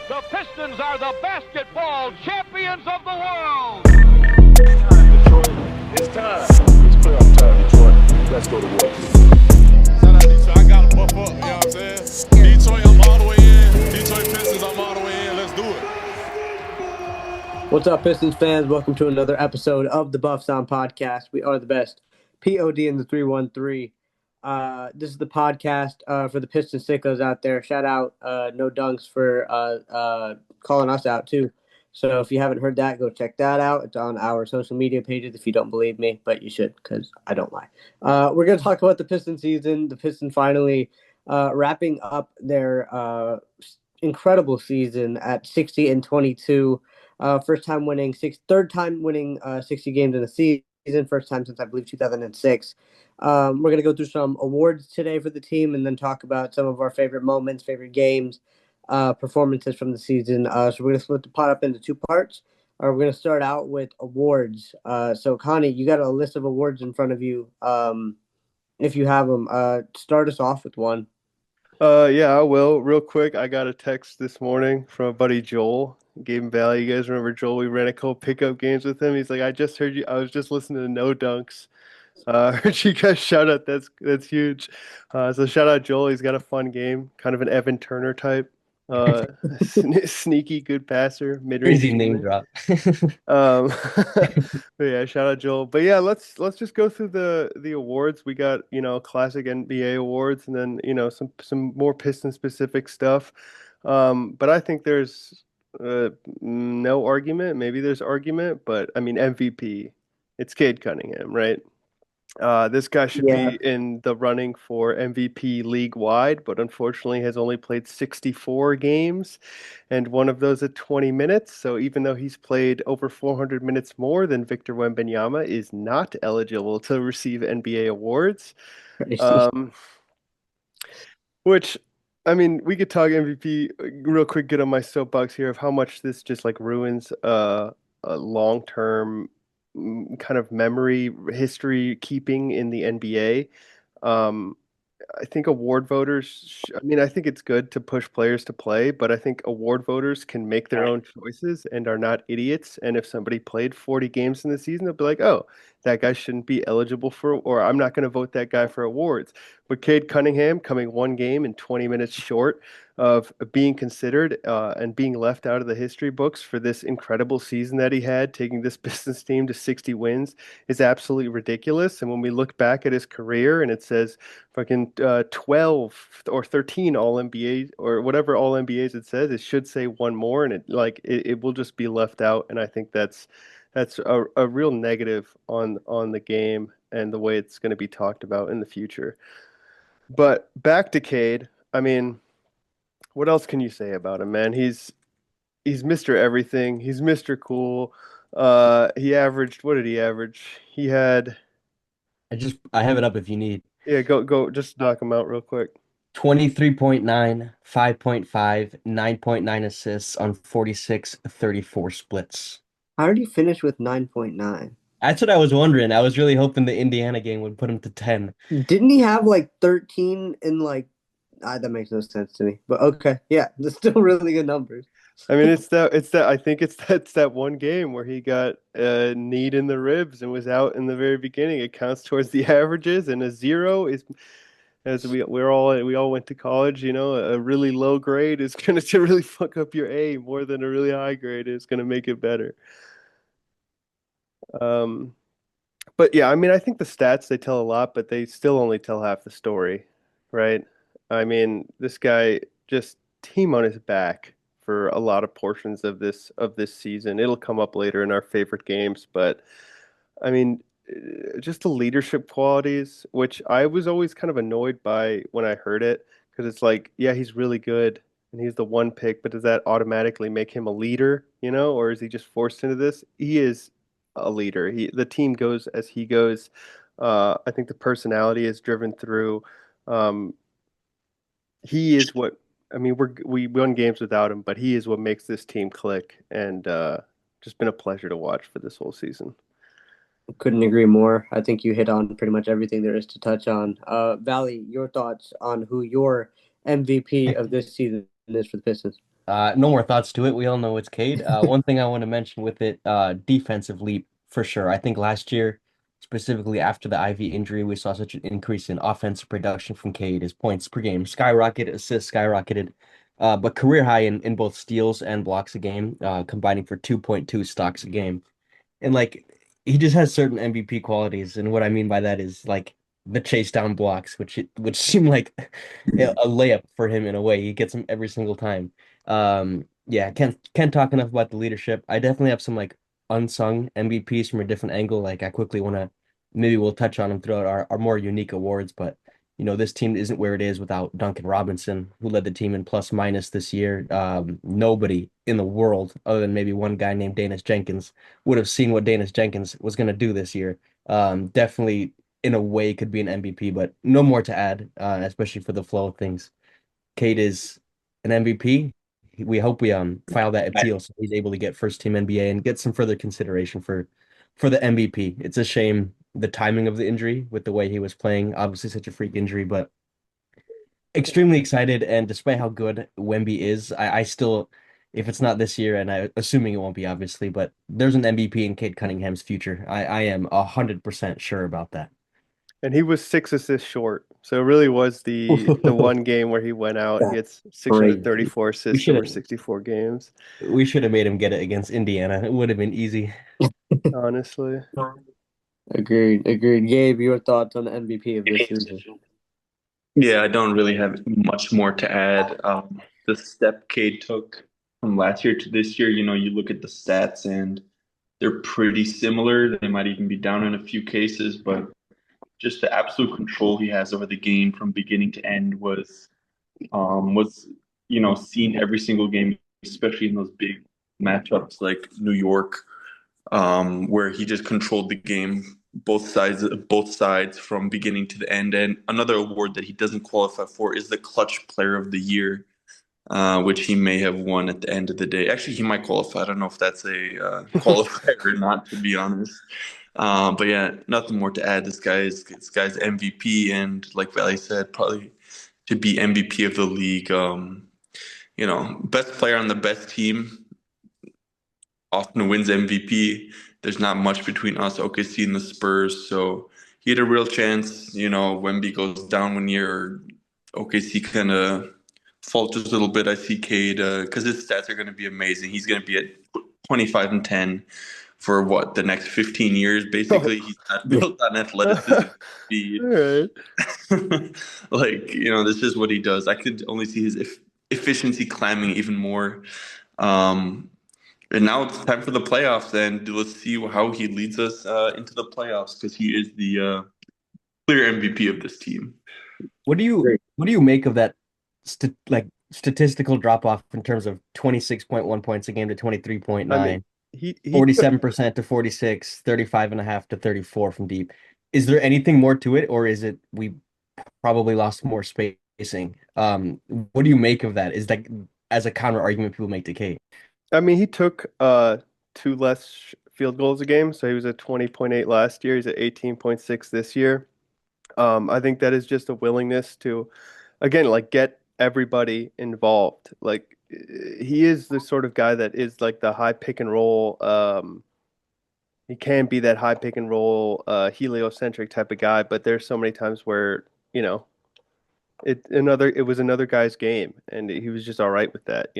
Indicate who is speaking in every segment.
Speaker 1: The Pistons are the basketball champions of the world.
Speaker 2: Detroit, it's time. It's playoff time, Detroit. Let's go to work.
Speaker 3: Shout out Detroit. I got to buff up, you know what I'm saying? Detroit, I'm all the way in. Detroit Pistons, I'm all the way in. Let's do it.
Speaker 4: What's up, Pistons fans? Welcome to another episode of the Buff Sound Podcast. We are the best. POD in the 313. This is the podcast for the Pistons sickos out there. Shout out No Dunks for calling us out too. So if you haven't heard that, go check that out. It's on our social media pages if you don't believe me, but you should because I don't lie. We're going to talk about the Pistons season. The Pistons finally wrapping up their incredible season at 60-22. Third time winning 60 games in a season. First time since I believe 2006. We're going to go through some awards today for the team and then talk about some of our favorite moments, favorite games, performances from the season. So we're going to split the pot up into two parts. We're going to start out with awards. So Connie, you got a list of awards in front of you. If you have them, start us off with one.
Speaker 5: Yeah, I will. Real quick, I got a text this morning from a buddy Joel, Game Valley. You guys remember Joel? We ran a couple pickup games with him. He's like, I just heard you. I was just listening to No Dunks. Heard you guys shout out. That's huge. So shout out Joel. He's got a fun game, kind of an Evan Turner type. Sneaky good passer, mid-range.
Speaker 6: Easy name drop.
Speaker 5: But yeah, shout out Joel. But yeah, let's just go through the awards. We got, classic NBA awards and then, some more Piston specific stuff. But I think there's no argument. Maybe there's argument, but I mean MVP. It's Cade Cunningham, right? This guy should be in the running for MVP league-wide, but unfortunately has only played 64 games, and one of those at 20 minutes. So even though he's played over 400 minutes more than Victor Wembanyama, is not eligible to receive NBA awards. Which, I mean, we could talk MVP real quick, get on my soapbox here of how much this just like ruins a long-term kind of memory history keeping in the NBA. I think award voters, I think it's good to push players to play, but I think award voters can make their own choices and are not idiots. And if somebody played 40 games in the season, they'll be like, oh, that guy shouldn't be eligible for, or I'm not going to vote that guy for awards. But Cade Cunningham coming one game and 20 minutes short of being considered and being left out of the history books for this incredible season that he had, taking this Pistons team to 60 wins, is absolutely ridiculous. And when we look back at his career and it says fucking 12 or 13 All-NBA or whatever All-NBAs it says, it should say one more, and it will just be left out. And I think that's a real negative on the game and the way it's going to be talked about in the future. But back to Cade, I mean, what else can you say about him, man? He's Mr. Everything. He's Mr. Cool. He averaged, what did he average? He had
Speaker 6: I have it up if you need.
Speaker 5: Yeah, go just knock him out real quick.
Speaker 6: 23.9, 5.5, 9.9 assists on 46-34 splits.
Speaker 4: How did he finish with 9.9?
Speaker 6: That's what I was wondering. I was really hoping the Indiana game would put him to 10.
Speaker 4: Didn't he have like 13 in like that makes no sense to me. But okay, yeah, that's still really good numbers.
Speaker 5: I mean, I think it's that one game where he got a knee in the ribs and was out in the very beginning. It counts towards the averages, and a 0 is, as we all went to college, a really low grade is going to really fuck up your A more than a really high grade is going to make it better. But yeah, I mean, I think the stats, they tell a lot, but they still only tell half the story, right? I mean, this guy just team on his back for a lot of portions of this season. It'll come up later in our favorite games, but I mean, just the leadership qualities, which I was always kind of annoyed by when I heard it, because it's like, yeah, he's really good and he's the one pick, but does that automatically make him a leader, or is he just forced into this? He is a leader. The team goes as he goes. I think the personality is driven through. He is what, I mean, we won games without him, but he is what makes this team click, and just been a pleasure to watch for this whole season.
Speaker 4: Couldn't agree more. I think you hit on pretty much everything there is to touch on. Valley, your thoughts on who your MVP of this season is for the Pistons?
Speaker 6: No more thoughts to it. We all know it's Cade. One thing I want to mention with it, defensive leap for sure. I think last year, specifically after the Ivy injury, we saw such an increase in offensive production from Cade. His points per game skyrocketed, assists skyrocketed, but career high in both steals and blocks a game, combining for 2.2 stocks a game. And like he just has certain MVP qualities, and what I mean by that is like the chase down blocks, which seem like a layup for him in a way. He gets them every single time. Yeah, can't talk enough about the leadership. I definitely have some like unsung MVPs from a different angle. Like I quickly want to maybe we'll touch on them throughout our more unique awards, but this team isn't where it is without Duncan Robinson, who led the team in plus minus this year. Nobody in the world, other than maybe one guy named Danis Jenkins, would have seen what Danis Jenkins was going to do this year. Definitely, in a way, could be an MVP, but no more to add, especially for the flow of things. Cade is an MVP. We hope we file that appeal so he's able to get first team NBA and get some further consideration for the MVP. It's a shame the timing of the injury with the way he was playing. Obviously, such a freak injury, but extremely excited. And despite how good Wemby is, I still, if it's not this year, and I assuming it won't be, obviously, but there's an MVP in Cade Cunningham's future. I am 100% sure about that.
Speaker 5: And he was 6 assists short. So it really was the one game where he went out. He had 634 assists over 64 games.
Speaker 6: We should have made him get it against Indiana. It would have been easy.
Speaker 5: Honestly.
Speaker 4: Agreed. Gabe, your thoughts on the MVP of this season?
Speaker 7: Yeah, I don't really have much more to add. The step Cade took from last year to this year, you look at the stats and they're pretty similar. They might even be down in a few cases, but just the absolute control he has over the game from beginning to end was seen every single game, especially in those big matchups like New York, where he just controlled the game both sides from beginning to the end. And another award that he doesn't qualify for is the clutch player of the year, which he may have won at the end of the day. Actually, he might qualify. I don't know if that's a qualifier or not, to be honest. But yeah, nothing more to add. This guy's MVP, and like Valley said, probably should be MVP of the league. Best player on the best team often wins MVP. There's not much between us, OKC, and the Spurs, so he had a real chance. Wemby goes down 1 year, or OKC kind of falters a little bit. I see Cade because his stats are going to be amazing. He's going to be at 25 and 10 for the next 15 years, basically. He's not built on athleticism. Speed.
Speaker 5: Right.
Speaker 7: This is what he does. I could only see his efficiency climbing even more. And now it's time for the playoffs, and let's see how he leads us into the playoffs, because he is the clear MVP of this team.
Speaker 6: What do you make of that statistical drop off in terms of 26.1 points a game to 23.9? I mean, 47% to 46, 35.5 to 34 from deep. Is there anything more to it, or is it we probably lost more spacing? What do you make of that? Is that as a counter argument people make to Cade?
Speaker 5: I mean, he took 2 less field goals a game, so he was at 20.8 last year. He's at 18.6 this year. I think that is just a willingness to, again, get everybody involved. He is the sort of guy that is the high pick and roll. He can be that high pick and roll, heliocentric type of guy, but there's so many times where it was another guy's game, and he was just all right with that,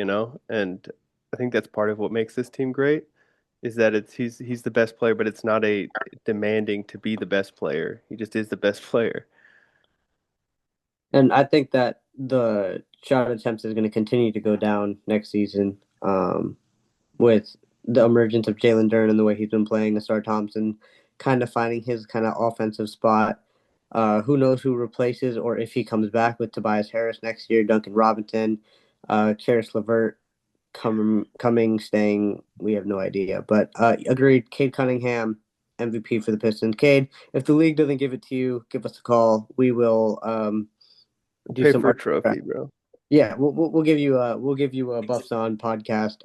Speaker 5: And I think that's part of what makes this team great, is that he's the best player, but it's not a demanding to be the best player. He just is the best player.
Speaker 4: And I think that the shot attempts is going to continue to go down next season with the emergence of Jalen Duren and the way he's been playing, Asar Thompson kind of finding his kind of offensive spot. Who knows who replaces, or if he comes back with Tobias Harris next year, Duncan Robinson, Karis LeVert coming, staying, we have no idea. But agreed, Cade Cunningham, MVP for the Pistons. Cade, if the league doesn't give it to you, give us a call. We will do
Speaker 5: pay
Speaker 4: some
Speaker 5: for a trophy, bro.
Speaker 4: Yeah, we'll give you a Buffs On podcast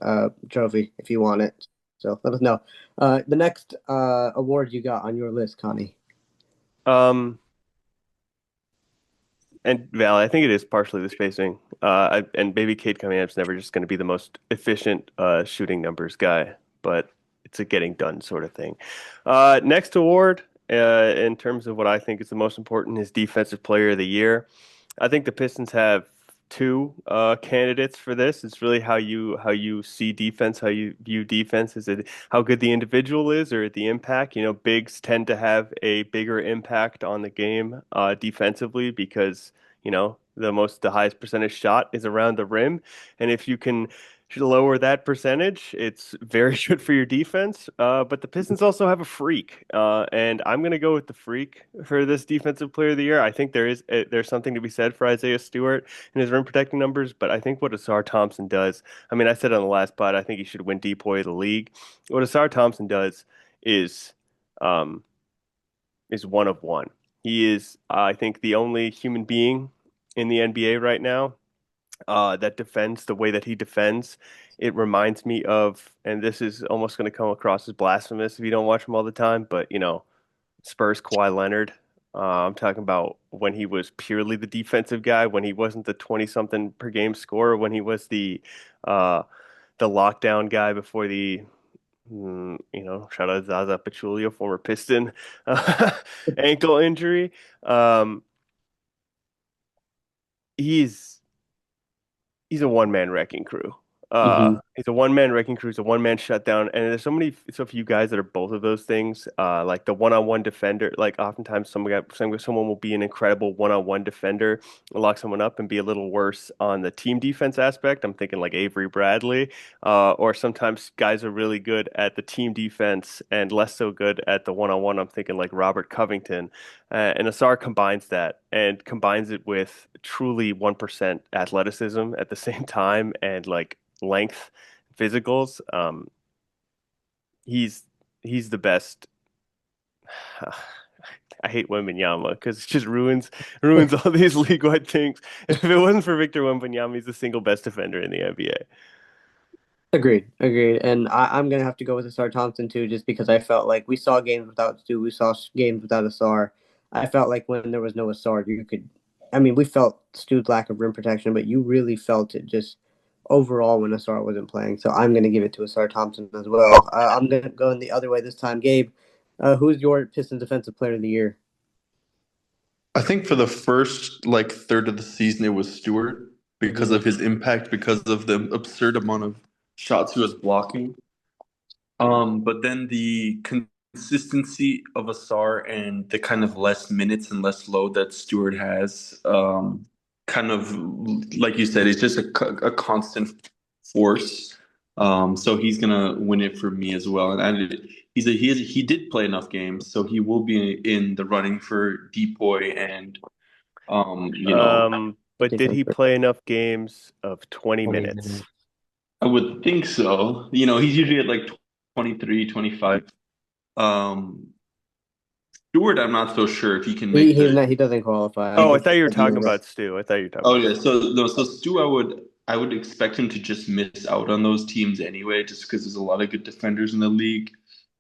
Speaker 4: trophy if you want it. So let us know. The next award you got on your list, Connie.
Speaker 5: And Val, I think it is partially the spacing. And maybe Cade Cunningham's never just going to be the most efficient shooting numbers guy, but it's a getting done sort of thing. Next award, in terms of what I think is the most important, is Defensive Player of the Year. I think the Pistons have two candidates for this. It's really how you see defense, how you view defense. Is it how good the individual is, or the impact? Bigs tend to have a bigger impact on the game defensively because the highest percentage shot is around the rim, and if you can lower that percentage, it's very good for your defense. But the Pistons also have a freak, and I'm going to go with the freak for this Defensive Player of the Year. I think there's something to be said for Isaiah Stewart and his rim protecting numbers, but I think what Asar Thompson does, I mean, I said on the last pod, I think he should win DPOY of the league. What Asar Thompson does um, is one of one. He is, I think, the only human being in the NBA right now that defends the way that he defends. It reminds me of, and this is almost going to come across as blasphemous if you don't watch him all the time, but Spurs Kawhi Leonard. I'm talking about when he was purely the defensive guy, when he wasn't the 20-something per game scorer, when he was the lockdown guy before the shout out Zaza Pachulia, former Piston, ankle injury. He's a one-man wrecking crew. He's a one-man wrecking crew. He's a one-man shutdown. And there's so few guys that are both of those things. Like the one-on-one defender. Like oftentimes someone will be an incredible one-on-one defender, lock someone up, and be a little worse on the team defense aspect. I'm thinking like Avery Bradley. Or sometimes guys are really good at the team defense and less so good at the one-on-one. I'm thinking like Robert Covington. And Asar combines that and combines it with truly 1% athleticism at the same time and like length, physicals. He's the best. I hate Wembanyama because it just ruins all these league-wide things. If it wasn't for Victor Wembanyama, he's the single best defender in the NBA.
Speaker 4: Agreed. And I'm gonna have to go with Asar Thompson too, just because I felt like we saw games without Stu, we saw games without Asar. I felt like when there was no Asar, we felt Stu's lack of rim protection, but you really felt it just overall when Asar wasn't playing. So I'm gonna give it to Asar Thompson as well. I'm gonna go in the other way this time. Gabe, who's your Pistons Defensive Player of the Year?
Speaker 7: I think for the first third of the season, it was Stewart because of his impact, because of the absurd amount of shots he was blocking. But then the consistency of Asar and the kind of less minutes and less load that Stewart has, kind of like you said, it's just a constant force. So he's gonna win it for me as well. And he did play enough games, so he will be in the running for DPOY and
Speaker 5: But did he play enough games of 20 minutes?
Speaker 7: I would think so. He's usually at like 23, 25. Stewart, I'm not so sure if he can make
Speaker 4: He doesn't qualify.
Speaker 5: I thought you were talking about Stu.
Speaker 7: Oh yeah, so Stu, I would expect him to just miss out on those teams anyway, just because there's a lot of good defenders in the league.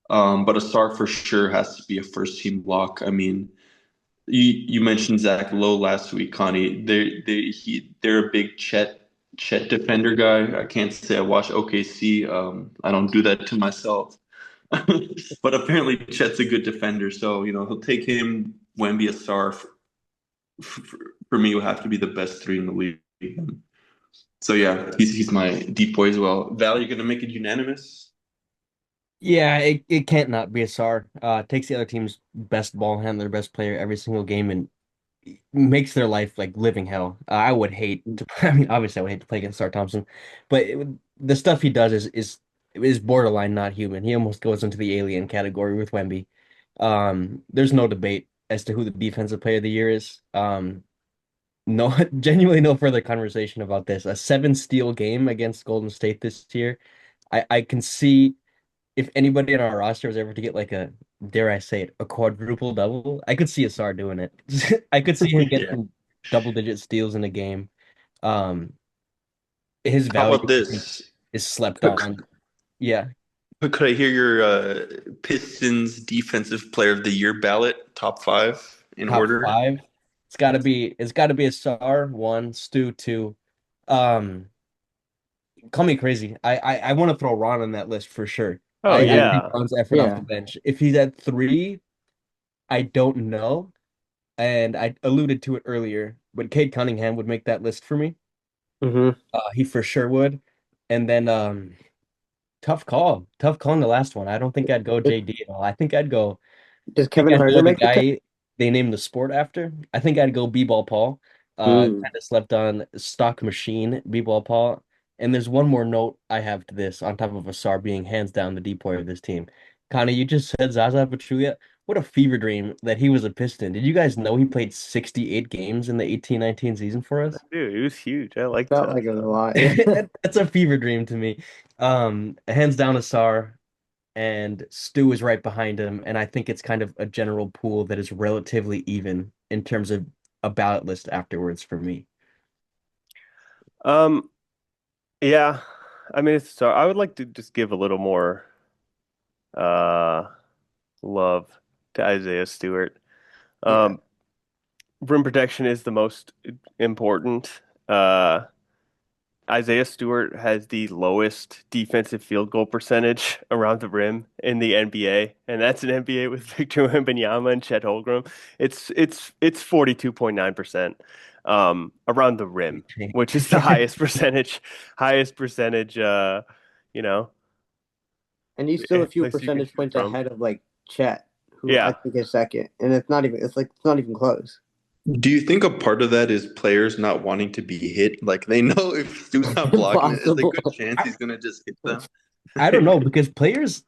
Speaker 7: But Asar for sure has to be a first team block. I mean, you mentioned Zach Lowe last week, Connie. They're a big Chet defender guy. I can't say I watch OKC. I don't do that to myself. But apparently Chet's a good defender, so he'll take him. Wemby, Asar for me will have to be the best three in the league. So yeah, he's my deep boy as well. Val, you gonna make it unanimous?
Speaker 6: Yeah, it can't not be Asar. Takes the other team's best ball handler, best player every single game, and makes their life like living hell. I would hate to. I mean, obviously, I would hate to play against Asar Thompson, but the stuff he does is borderline not human. He almost goes into the alien category with Wemby. There's no debate as to who the defensive player of the year is. No, genuinely no further conversation about this. A 7-steal game against Golden State this year. I can see if anybody in our roster was ever to get like dare I say it, a quadruple double, I could see Asar doing it. I could see him getting double-digit steals in a game. His
Speaker 7: How
Speaker 6: value
Speaker 7: about this?
Speaker 6: is slept on. Yeah.
Speaker 7: Could I hear your Pistons Defensive Player of the Year ballot, top 5 in
Speaker 6: Top
Speaker 7: order?
Speaker 6: 5. it's gotta be a Sar, one, Stu, two. Um, Call me crazy. I want to throw Ron on that list for sure.
Speaker 5: Oh
Speaker 6: I think
Speaker 5: yeah.
Speaker 6: Ron's effort off
Speaker 4: Yeah.
Speaker 6: the bench. If he's at three, I don't know. And I alluded to it earlier, but Cade Cunningham would make that list for me.
Speaker 4: Mm-hmm.
Speaker 6: He for sure would. And then tough call. Tough call in the last one. I don't think I'd go JD at all.
Speaker 4: Does
Speaker 6: I think
Speaker 4: Kevin
Speaker 6: I'd
Speaker 4: Herter
Speaker 6: go the
Speaker 4: make the cut?
Speaker 6: guy they named the sport after. I think I'd go B-ball Paul.
Speaker 4: Mm.
Speaker 6: Kind of slept on stock machine B-ball Paul. And there's one more note I have to this on top of Asar being hands down the depoy of this team. Connie, you just said Zaza Pachulia. What a fever dream that he was a Piston. Did you guys know he played 68 games in the 18-19 season for us?
Speaker 5: Dude, he was huge. I liked
Speaker 4: Felt like it was a lot. Yeah.
Speaker 6: That's a fever dream to me. Hands down Asar and Stu is right behind him, and I think it's kind of a general pool that is relatively even in terms of a ballot list afterwards for me.
Speaker 5: Um, yeah. I mean, so I would like to just give a little more uh love to Isaiah Stewart.
Speaker 4: Yeah.
Speaker 5: Um, rim protection is the most important. Isaiah Stewart has the lowest defensive field goal percentage around the rim in the NBA, and that's an NBA with Victor Wembanyama and Chet Holmgren. It's 42.9% around the rim, which is the highest percentage you know,
Speaker 4: And he's still a few
Speaker 5: place you can
Speaker 4: percentage
Speaker 5: shoot
Speaker 4: points
Speaker 5: from.
Speaker 4: ahead of like Chet, who I
Speaker 5: Yeah.
Speaker 4: think is second. And it's not even close.
Speaker 7: Do you think a part of that is players not wanting to be hit? Like they know if Stu's not blocking it, it's a
Speaker 4: Impossible.
Speaker 7: good chance
Speaker 6: I,
Speaker 7: he's gonna just hit them.
Speaker 6: I don't know because players,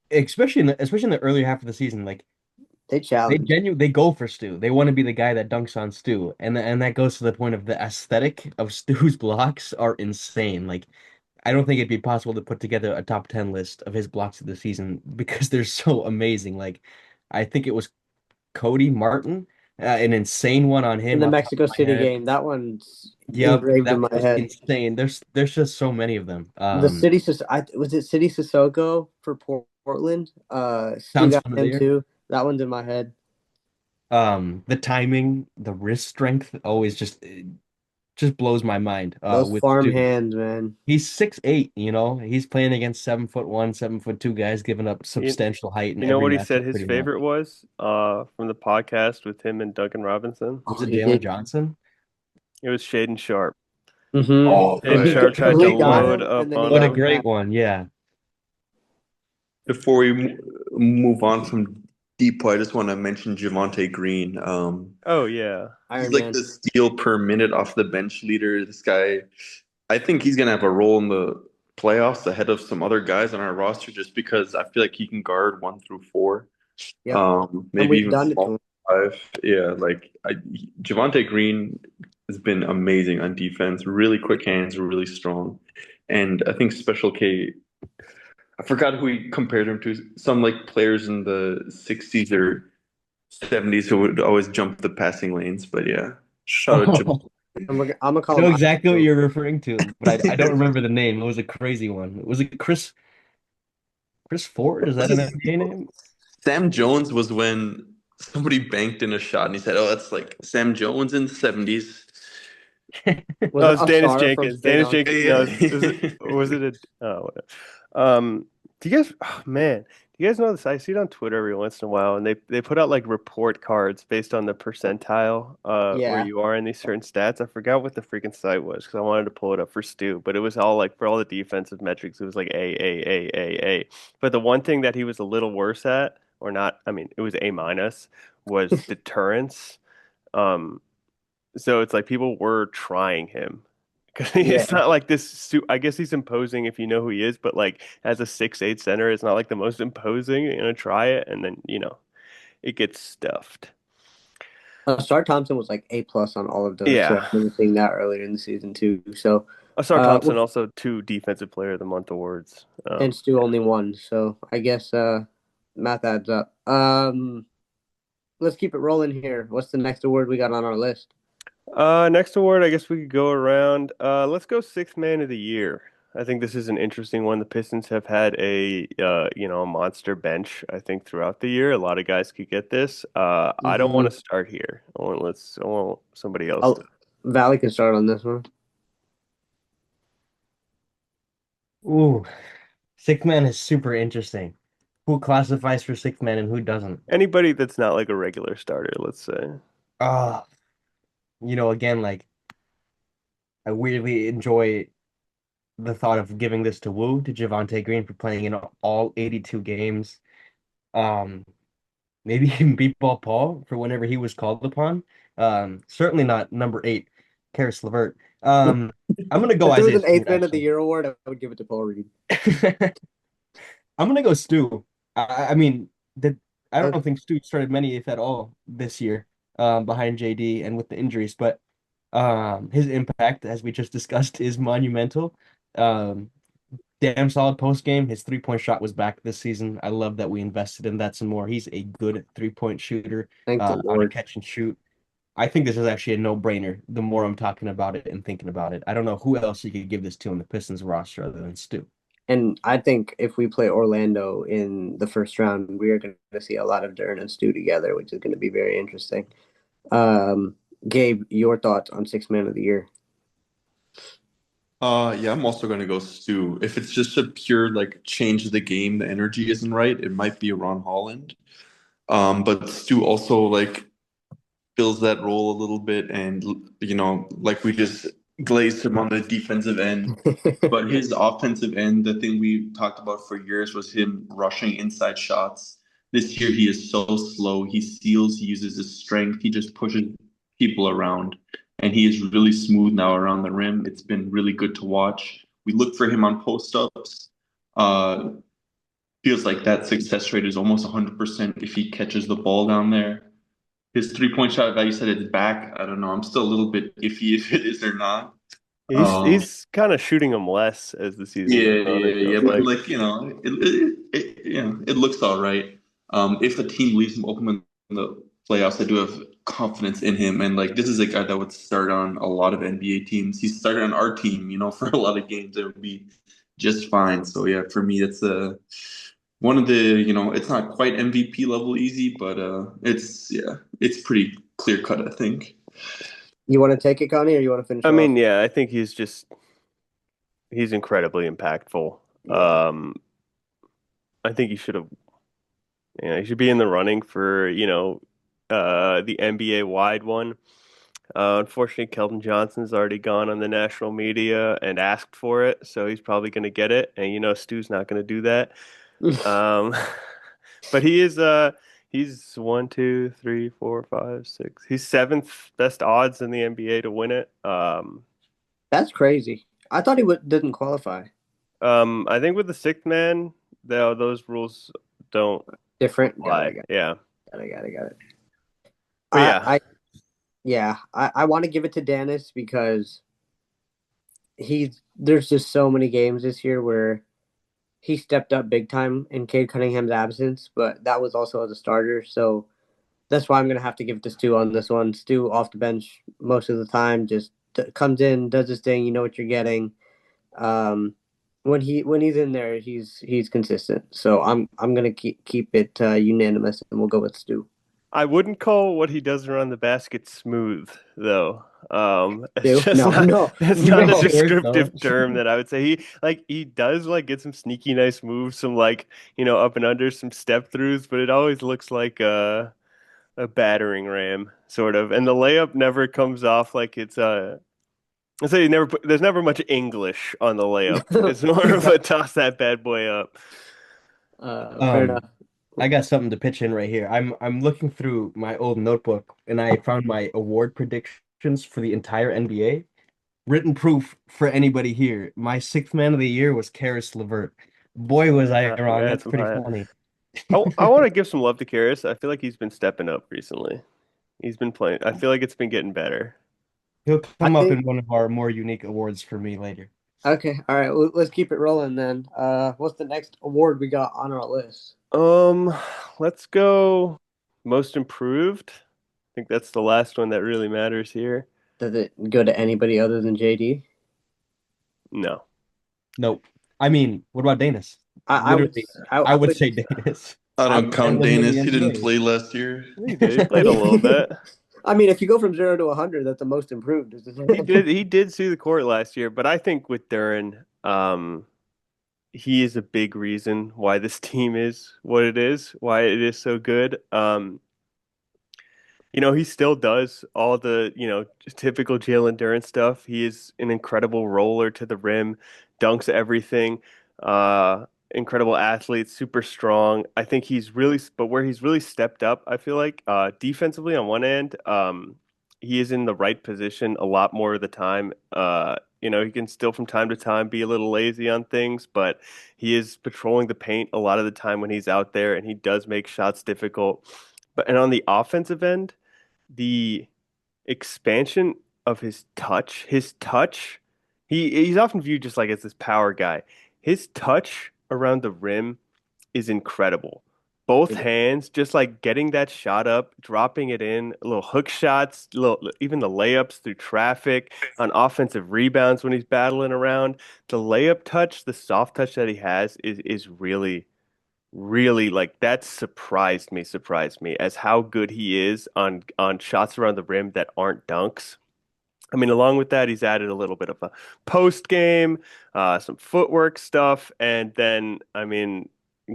Speaker 6: especially in the earlier half of the season, like
Speaker 4: They challenge.
Speaker 6: they go for Stu. They want to be the guy that dunks on Stu, and that goes to the point of the aesthetic of Stu's blocks are insane. Like I don't think it'd be possible to put together a top 10 list of his blocks of the season because they're so amazing. Like I think it was Cody Martin, an insane one on
Speaker 4: In
Speaker 6: him
Speaker 4: the
Speaker 6: off the top
Speaker 4: Mexico
Speaker 6: of my
Speaker 4: City
Speaker 6: head.
Speaker 4: game, that one's
Speaker 6: Yep,
Speaker 4: engraved in
Speaker 6: that
Speaker 4: my
Speaker 6: was
Speaker 4: head.
Speaker 6: insane. There's just so many of them.
Speaker 4: Was it City Sissoko for Portland? Stu
Speaker 6: Sounds
Speaker 4: got him
Speaker 6: familiar.
Speaker 4: too. That one's in my head.
Speaker 6: The timing, the wrist strength always just blows my mind.
Speaker 4: Those
Speaker 6: With
Speaker 4: farm
Speaker 6: Stu,
Speaker 4: hands, man.
Speaker 6: he's 6'8", he's playing against 7'1", 7'2" guys, giving up
Speaker 5: You,
Speaker 6: substantial height in
Speaker 5: you know
Speaker 6: every
Speaker 5: what he said
Speaker 6: matchup
Speaker 5: his
Speaker 6: pretty much.
Speaker 5: favorite was from the podcast with him and Duncan Robinson?
Speaker 6: Was
Speaker 4: Oh,
Speaker 6: it
Speaker 4: he
Speaker 6: Jalen
Speaker 4: did.
Speaker 6: Johnson?
Speaker 5: It was Shaden Sharp.
Speaker 4: Mm-hmm.
Speaker 7: Oh,
Speaker 4: When
Speaker 5: Shaden Sharp tried
Speaker 4: when
Speaker 5: to
Speaker 4: he got
Speaker 5: load
Speaker 4: him, and
Speaker 5: up
Speaker 4: then he
Speaker 5: on
Speaker 6: What a
Speaker 4: got
Speaker 5: him.
Speaker 6: great
Speaker 4: mad.
Speaker 6: one. Yeah.
Speaker 7: before we move on from Deepo, I just want to mention Javante Green.
Speaker 5: Oh yeah.
Speaker 7: He's
Speaker 4: Iron
Speaker 7: like
Speaker 4: Man.
Speaker 7: the steal per minute off the bench leader. This guy, I think he's gonna have a role in the playoffs ahead of some other guys on our roster, just because I feel like he can guard 1 through 4.
Speaker 4: Yep. And
Speaker 7: Maybe
Speaker 4: we've
Speaker 7: even
Speaker 4: done it to
Speaker 7: small
Speaker 4: him.
Speaker 7: 5. Yeah, Javante Green has been amazing on defense. Really quick hands, really strong, and I think Special K. I forgot who he compared him to. Some like players in the '60s or '70s who would always jump the passing lanes. But yeah, shout out
Speaker 6: Oh,
Speaker 7: Javante.
Speaker 4: I'm gonna
Speaker 6: I
Speaker 4: call
Speaker 6: know
Speaker 4: him
Speaker 6: exactly what
Speaker 4: Iron
Speaker 6: you're referring to, but I don't remember the name. It was a crazy one. Was it Chris Ford? Is that an NBA name?
Speaker 7: Sam Jones was when somebody banked in a shot and he said, "Oh, that's like Sam Jones in the '70s."
Speaker 4: Was
Speaker 5: Oh,
Speaker 4: it
Speaker 5: it's Dennis
Speaker 4: Asar from
Speaker 5: Jenkins.
Speaker 4: Straight
Speaker 5: Dennis
Speaker 4: On?
Speaker 5: Jenkins. No,
Speaker 7: Yeah.
Speaker 5: was it a whatever. Do you guys oh man, do you guys know this? I see it on Twitter every once in a while and they put out like report cards based on the percentile where
Speaker 4: Yeah.
Speaker 5: you are in these certain stats. I forgot what the freaking site was because I wanted to pull it up for Stu, but it was all like for all the defensive metrics, it was like A. But the one thing that he was a little worse at, or not, I mean, it was A minus, was deterrence. Um, so it's like people were trying him. 'Cause it's
Speaker 4: Yeah.
Speaker 5: not like I guess he's imposing if you know who he is, but like as a 6'8" center, it's not like the most imposing. You're gonna try it, and then it gets stuffed.
Speaker 4: Star Thompson was like A+ on all of those, so I
Speaker 5: Yeah.
Speaker 4: remember seeing that earlier in the season too. So,
Speaker 5: Asar Thompson
Speaker 4: well,
Speaker 5: also 2 defensive player of the month awards.
Speaker 4: and Stu only one, so I guess math adds up. Let's keep it rolling here. What's the next award we got on our list?
Speaker 5: Next award, I guess we could go around. Let's go sixth man of the year. I think this is an interesting one. The Pistons have had a monster bench, I think, throughout the year. A lot of guys could get this. I don't want to start here. I want somebody else to.
Speaker 4: Valley can start on this one.
Speaker 6: Ooh, sixth man is super interesting. Who classifies for sixth man and who doesn't?
Speaker 5: Anybody that's not like a regular starter, let's say.
Speaker 6: Ah, again, like I weirdly enjoy the thought of giving this to Javonte Green for playing in all 82 games. Um, maybe even beat Ball Paul for whenever he was called upon. Certainly not number 8, Karis LeVert. I'm gonna go
Speaker 4: If there was
Speaker 6: Isaiah
Speaker 4: an eighth
Speaker 6: Stewart,
Speaker 4: man of the
Speaker 6: actually.
Speaker 4: year award, I would give it to Paul Reed.
Speaker 6: I'm gonna go Stu. I mean, I
Speaker 4: Uh,
Speaker 6: don't think Stu started many, if at all, this year, behind JD and with the injuries, but his impact, as we just discussed, is monumental. Um, Damn solid post game. His 3-point shot was back this season. I love that we invested in that some more. He's a good 3-point shooter,
Speaker 4: Thank the
Speaker 6: on a
Speaker 4: Lord.
Speaker 6: catch and shoot. I think this is actually a no-brainer the more I'm talking about it and thinking about it. I don't know who else you could give this to on the Pistons roster other than Stu.
Speaker 4: And I think if we play Orlando in the first round, we are going to see a lot of Dern and Stu together, which is going to be very interesting. Gabe, your thoughts on sixth man of the year?
Speaker 7: Yeah, I'm also gonna go Stu. If it's just a pure like change of the game, the energy isn't right, it might be Ron Holland. But Stu also like fills that role a little bit, and like we just glazed him on the defensive end. But his offensive end, the thing we talked about for years was him rushing inside shots. This year he is so slow. He steals, he uses his strength, he just pushes people around. And he is really smooth now around the rim. It's been really good to watch. We look for him on post ups. Uh, feels like that success rate is almost 100% if he catches the ball down there. His 3-point shot value said it's back. I don't know. I'm still a little bit iffy if it is or not. Um,
Speaker 5: He's kind of shooting them less as the season
Speaker 7: yeah,
Speaker 5: goes on,
Speaker 7: yeah,
Speaker 5: it
Speaker 7: yeah.
Speaker 5: feels
Speaker 7: But
Speaker 5: like.
Speaker 7: like it looks all right. If a team leaves him open in the playoffs, I do have confidence in him. And like this is a guy that would start on a lot of NBA teams. He started on our team, for a lot of games. It would be just fine. So yeah, for me, it's one of the it's not quite MVP level easy, but it's pretty clear cut, I think.
Speaker 4: You want to take it, Connie, or you want to finish
Speaker 5: I
Speaker 4: off?
Speaker 5: mean, yeah, I think he's incredibly impactful.
Speaker 4: Yeah.
Speaker 5: I think he should be in the running for, the NBA wide one. Unfortunately, Keldon Johnson's already gone on the national media and asked for it, so he's probably going to get it. And Stu's not going to do that. Um, but he's 1, 2, 3, 4, 5, 6. He's seventh best odds in the NBA to win it.
Speaker 4: That's crazy. I thought he didn't qualify.
Speaker 5: I think with the sixth man, those rules don't
Speaker 4: Different.
Speaker 5: apply. Yeah.
Speaker 4: Got it.
Speaker 5: But yeah.
Speaker 4: I want to give it to Dennis because there's just so many games this year where he stepped up big time in Cade Cunningham's absence, but that was also as a starter. So that's why I'm going to have to give it to Stu on this one. Stu off the bench most of the time, just comes in, does his thing. You know what you're getting. When he's in there, he's consistent. So I'm going to keep it unanimous, and we'll go with Stu.
Speaker 5: I wouldn't call what he does around the basket smooth, though. It's
Speaker 4: Stu?
Speaker 5: just
Speaker 4: No.
Speaker 5: it's not a
Speaker 6: No,
Speaker 5: descriptive
Speaker 6: no.
Speaker 5: term that I would say. He does like get some sneaky nice moves, some like up and under, some step throughs, but it always looks like a battering ram sort of, and the layup never comes off like it's I say there's never much English on the layup. It's more of a toss that bad boy up.
Speaker 4: Fair enough.
Speaker 6: I got something to pitch in right here. I'm looking through my old notebook and I found my award predictions for the entire NBA. Written proof for anybody here. My sixth man of the year was Karis LeVert. Boy, was I wrong.
Speaker 5: Yeah,
Speaker 6: That's
Speaker 5: some
Speaker 6: pretty
Speaker 5: high.
Speaker 6: funny.
Speaker 5: I want to give some love to Karras. I feel like he's been stepping up recently. He's been playing. I feel like it's been getting better.
Speaker 6: He'll
Speaker 4: I
Speaker 6: come up
Speaker 4: think
Speaker 6: in one of our more unique awards for me later.
Speaker 4: okay. All right. Let's keep it rolling then. What's the next award we got on our list?
Speaker 5: Let's go most improved. I think that's the last one that really matters here.
Speaker 4: Does it go to anybody other than JD?
Speaker 5: No.
Speaker 6: Nope. I mean, what about Danis?
Speaker 4: I would
Speaker 6: Literally,
Speaker 4: I
Speaker 6: I would
Speaker 4: would
Speaker 6: say Danis.
Speaker 7: I
Speaker 4: I
Speaker 7: don't
Speaker 4: would
Speaker 7: count
Speaker 6: When he was in
Speaker 7: Danis.
Speaker 6: the
Speaker 7: He didn't
Speaker 6: NBA.
Speaker 7: play last year.
Speaker 5: He did. He played a little bit.
Speaker 4: I mean, if you go from 0 to 100, that's the most improved.
Speaker 5: He did. He did see the court last year, but I think with Duran, he is a big reason why this team is what it is, why it is so good. He still does all the, typical Jalen Duren stuff. He is an incredible roller to the rim, dunks everything. Incredible athlete, super strong. I think but where he's really stepped up, I feel like, defensively on one end, he is in the right position a lot more of the time. He can still from time to time be a little lazy on things, but he is patrolling the paint a lot of the time when he's out there, and he does make shots difficult. And on the offensive end, the expansion of his touch, he's often viewed just like as this power guy. His touch around the rim is incredible. Both hands, just like getting that shot up, dropping it in, little hook shots, even the layups through traffic on offensive rebounds when he's battling around. The layup touch, the soft touch that he has is really really like that surprised me as how good he is on shots around the rim that aren't dunks. I mean, along with that, he's added a little bit of a post game, some footwork stuff, and then I mean,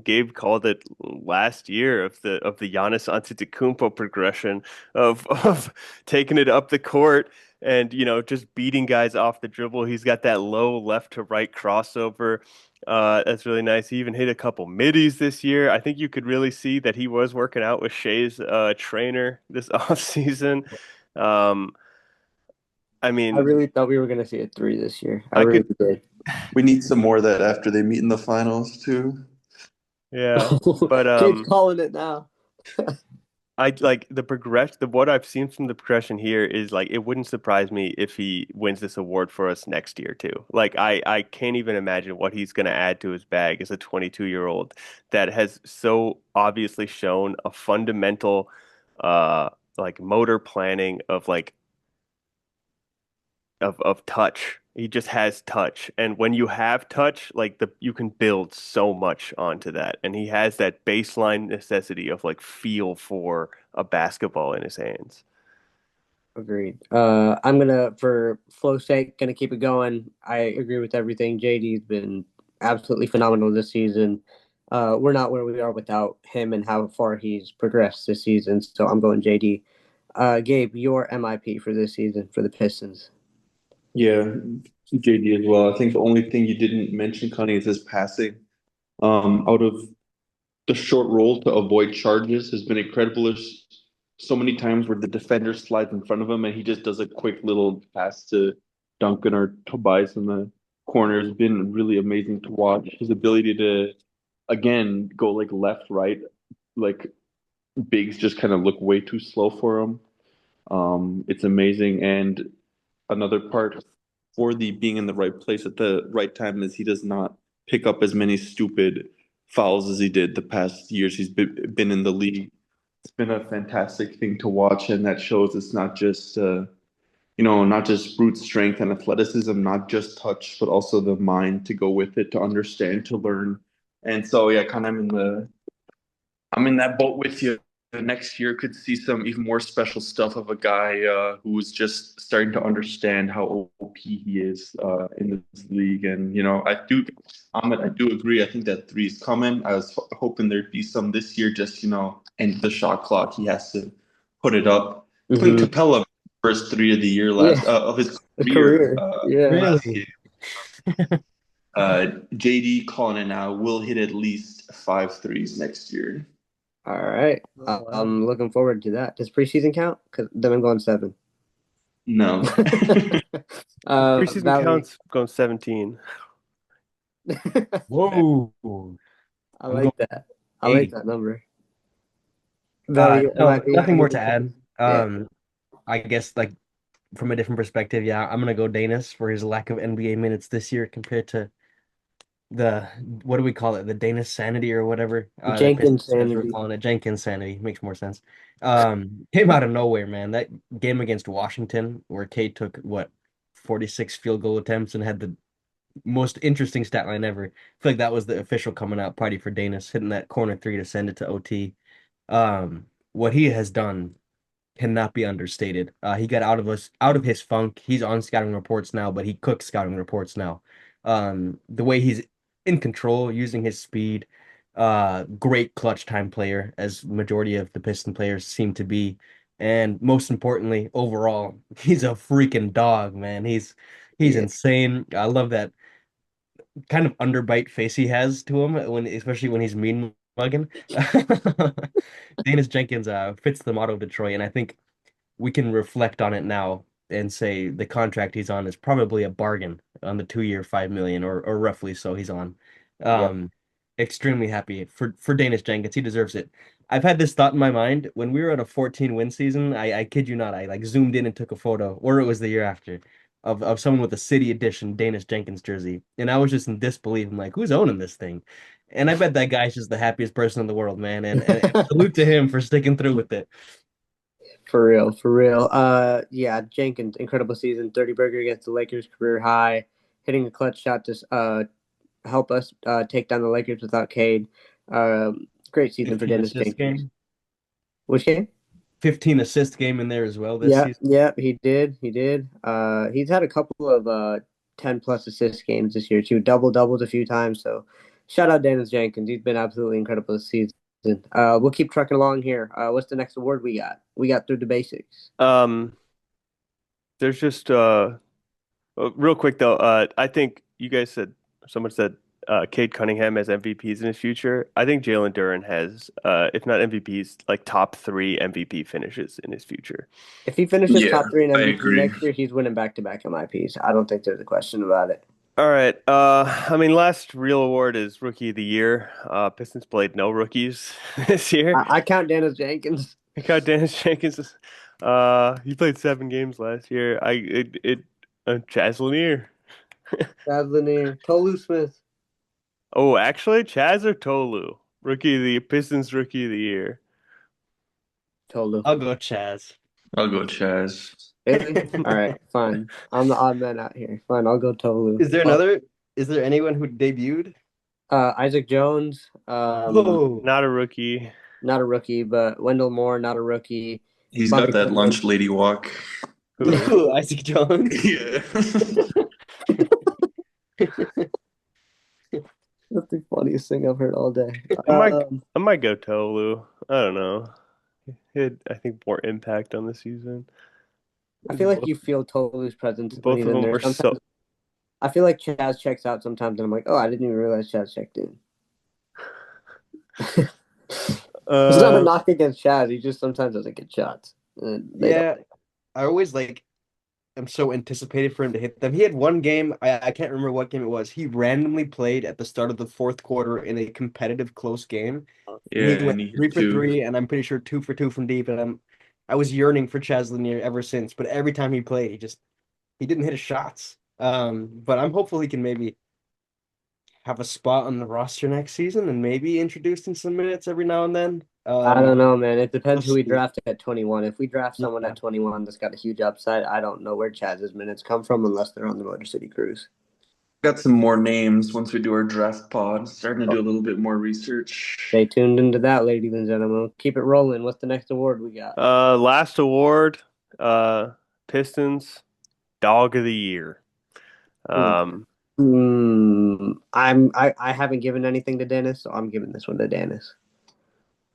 Speaker 5: Gabe called it last year of the Giannis Antetokounmpo progression of taking it up the court and just beating guys off the dribble. He's got that low left to right crossover. That's really nice. He even hit a couple middies this year. I think you could really see that he was working out with Shea's trainer this offseason. Um, I
Speaker 4: I
Speaker 5: mean,
Speaker 4: really thought we were gonna see a 3 this year. I
Speaker 5: I
Speaker 4: really
Speaker 5: could,
Speaker 4: did.
Speaker 7: We need some more of that after they meet in the finals too.
Speaker 5: yeah, but
Speaker 4: Kate's calling it now.
Speaker 5: I like the progression. What I've seen from the progression here is like it wouldn't surprise me if he wins this award for us next year too. Like I can't even imagine what he's going to add to his bag as a 22-year-old that has so obviously shown a fundamental like motor planning of like of touch. He just has touch. And when you have touch, like you can build so much onto that. And he has that baseline necessity of like feel for a basketball in his hands.
Speaker 4: Agreed. I'm gonna, for flow's sake, gonna keep it going. I agree with everything. JD's been absolutely phenomenal this season. We're not where we are without him and how far he's progressed this season. So I'm going JD. Gabe, your MIP for this season for the Pistons.
Speaker 7: Yeah, JD as well. I think the only thing you didn't mention, Connie, is his passing. Out of the short roll to avoid charges has been incredible. There's so many times where the defender slides in front of him and he just does a quick little pass to Duncan or Tobias in the corner has been really amazing to watch. His ability to, again, go like left, right, like bigs just kind of look way too slow for him. It's amazing. And another part for the being in the right place at the right time is he does not pick up as many stupid fouls as he did the past years he's been in the league. It's been a fantastic thing to watch, and that shows it's not just not just brute strength and athleticism, not just touch, but also the mind to go with it, to understand, to learn. And so yeah, kind of I'm in that boat with you. Next year could see some even more special stuff of a guy who's just starting to understand how OP he is in this league. And Ahmed, I do agree. I think that three is coming. I was hoping there'd be some this year. Just end the shot clock. He has to put it up. Clint Capella, first three of the year of his career. Last
Speaker 6: Really?
Speaker 7: game. JD calling it now. Will hit at least 5 threes next year.
Speaker 4: All right. I'm looking forward to that. Does preseason count? Because then I'm going 7.
Speaker 7: No.
Speaker 5: Preseason
Speaker 4: Valerie.
Speaker 5: counts going 17.
Speaker 6: Whoa.
Speaker 4: I like that. I like that number.
Speaker 6: No,
Speaker 4: Valerie,
Speaker 6: nothing more to add.
Speaker 4: Yeah.
Speaker 6: I guess like from a different perspective, yeah, I'm gonna go Danis for his lack of NBA minutes this year compared to the what do we call it? The Danish sanity or whatever.
Speaker 4: Jenkins
Speaker 6: We're
Speaker 4: sanity.
Speaker 6: calling it Jenkins sanity. Makes more sense. Came out of nowhere, man. That game against Washington where Kate took what 46 field goal attempts and had the most interesting stat line ever. I feel like that was the official coming out party for Danis, hitting that corner three to send it to OT. What he has done cannot be understated. He got out of his funk. He's on scouting reports now, but he cooks scouting reports now. The way he's in control, using his speed, great clutch time player, as majority of the Piston players seem to be. And most importantly, overall, he's a freaking dog, man. He's
Speaker 4: Yeah.
Speaker 6: insane. I love that kind of underbite face he has to him especially when he's mean mugging. Danis Jenkins fits the motto of Detroit, and I think we can reflect on it now and say the contract he's on is probably a bargain on the 2 year 5 million or roughly so he's on.
Speaker 4: Yep.
Speaker 6: Um, Extremely happy for Danis Jenkins. He deserves it. I've had this thought in my mind when we were at a 14 win season. I kid you not, I like zoomed in and took a photo, or it was the year after, of someone with a City Edition Danis Jenkins jersey, and I was just in disbelief. I'm like, who's owning this thing? And I bet that guy's just the happiest person in the world, man. And salute to him for sticking through with it.
Speaker 4: For real, for real. Yeah, Jenkins, incredible season. 30 burger against the Lakers, career high, hitting a clutch shot to help us take down the Lakers without Cade. Great season for
Speaker 6: 15
Speaker 4: Dennis
Speaker 6: assist
Speaker 4: Jenkins.
Speaker 6: game.
Speaker 4: Which game?
Speaker 6: 15 assist game in there as well this
Speaker 4: Yeah,
Speaker 6: season.
Speaker 4: yeah, he did. He did. He's had a couple of 10 plus assist games this year too. Double doubles a few times. So shout out Dennis Jenkins. He's been absolutely incredible this season. We'll keep trucking along here. What's the next award we got? We got through the basics.
Speaker 5: There's just real quick though. I think you guys said someone said Cade Cunningham has MVPs in his future. I think Jalen Duren has, if not MVPs, like top three MVP finishes in his future.
Speaker 4: If he finishes
Speaker 7: Yeah,
Speaker 4: top three in
Speaker 7: I
Speaker 4: MVP
Speaker 7: agree.
Speaker 4: next year, he's winning back to back MIPs. I don't think there's a question about it.
Speaker 5: All right. I mean, last real award is Rookie of the Year. Pistons played no rookies this year.
Speaker 4: I count Dennis Jenkins.
Speaker 5: I got Dennis Jenkins. He played 7 games last year. Chaz Lanier.
Speaker 4: Chaz Lanier, Tolu Smith.
Speaker 5: Oh, actually, Chaz or Tolu? Pistons Rookie of the Year.
Speaker 4: Tolu.
Speaker 6: I'll go Chaz.
Speaker 7: I'll go Chaz.
Speaker 4: Really? All right, fine. I'm the odd man out here. Fine, I'll go Tolu.
Speaker 6: Is there anyone who debuted?
Speaker 4: Isaac Jones,
Speaker 5: Not a rookie.
Speaker 4: not a rookie, but Wendell Moore, not a rookie.
Speaker 7: He's
Speaker 4: Bobby
Speaker 7: got that
Speaker 4: Portis.
Speaker 7: lunch lady walk.
Speaker 6: Ooh, Isaac Jones.
Speaker 7: Yeah.
Speaker 4: That's the funniest thing I've heard all day.
Speaker 5: I might go Tolu. I don't know. He had, I think, more impact on the season.
Speaker 4: I feel like you feel Tolu's presence
Speaker 5: Both
Speaker 4: when he's
Speaker 5: of
Speaker 4: in
Speaker 5: them
Speaker 4: there.
Speaker 5: were so.
Speaker 4: Sometimes I feel like Chaz checks out sometimes, and I'm like, oh, I didn't even realize Chaz checked in. It's not a knock against Chaz. He just sometimes doesn't get shots.
Speaker 6: Yeah, I always am so anticipated for him to hit them. He had one game, I can't remember what game it was. He randomly played at the start of the fourth quarter in a competitive close game.
Speaker 7: Yeah,
Speaker 6: And he went
Speaker 7: and he hit
Speaker 6: 3 for
Speaker 7: two.
Speaker 6: 3, and I'm pretty sure 2 for 2 from deep. And I was yearning for Chaz Lanier ever since. But every time he played, he didn't hit his shots. But I'm hopeful he can maybe have a spot on the roster next season and maybe introduced in some minutes every now and then.
Speaker 4: I don't know, man. It depends
Speaker 6: we'll
Speaker 4: who we
Speaker 6: see.
Speaker 4: draft at 21. If we draft someone at 21 that's got a huge upside, I don't know where Chaz's minutes come from unless they're on the Motor City Cruise.
Speaker 7: Got some more names once we do our draft pod. Starting to do a little bit more research.
Speaker 4: Stay tuned into that, ladies and gentlemen. Keep it rolling. What's the next award we got?
Speaker 5: Last award, Pistons Dog of the Year.
Speaker 4: I haven't given anything to Dennis, so I'm giving this one to Dennis.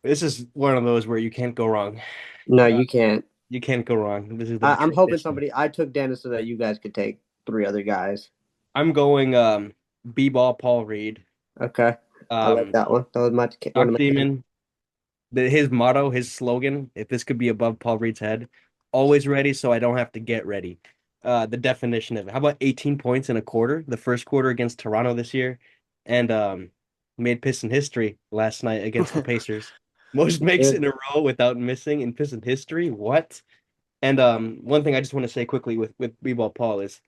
Speaker 6: This is one of those where you can't go wrong.
Speaker 4: No, you can't.
Speaker 6: You can't go wrong. This is
Speaker 4: I'm hoping I took Dennis so that you guys could take 3 other guys.
Speaker 6: I'm going B-ball Paul Reed.
Speaker 4: Okay. I like that one. That was my one of my
Speaker 6: Demon. His motto, his slogan, if this could be above Paul Reed's head, always ready so I don't have to get ready. The definition of it. How about 18 points in a quarter, the first quarter against Toronto this year, and made Piston history last night against the Pacers. Most makes in a row without missing in Piston history. What? And one thing I just want to say quickly with B-ball Paul is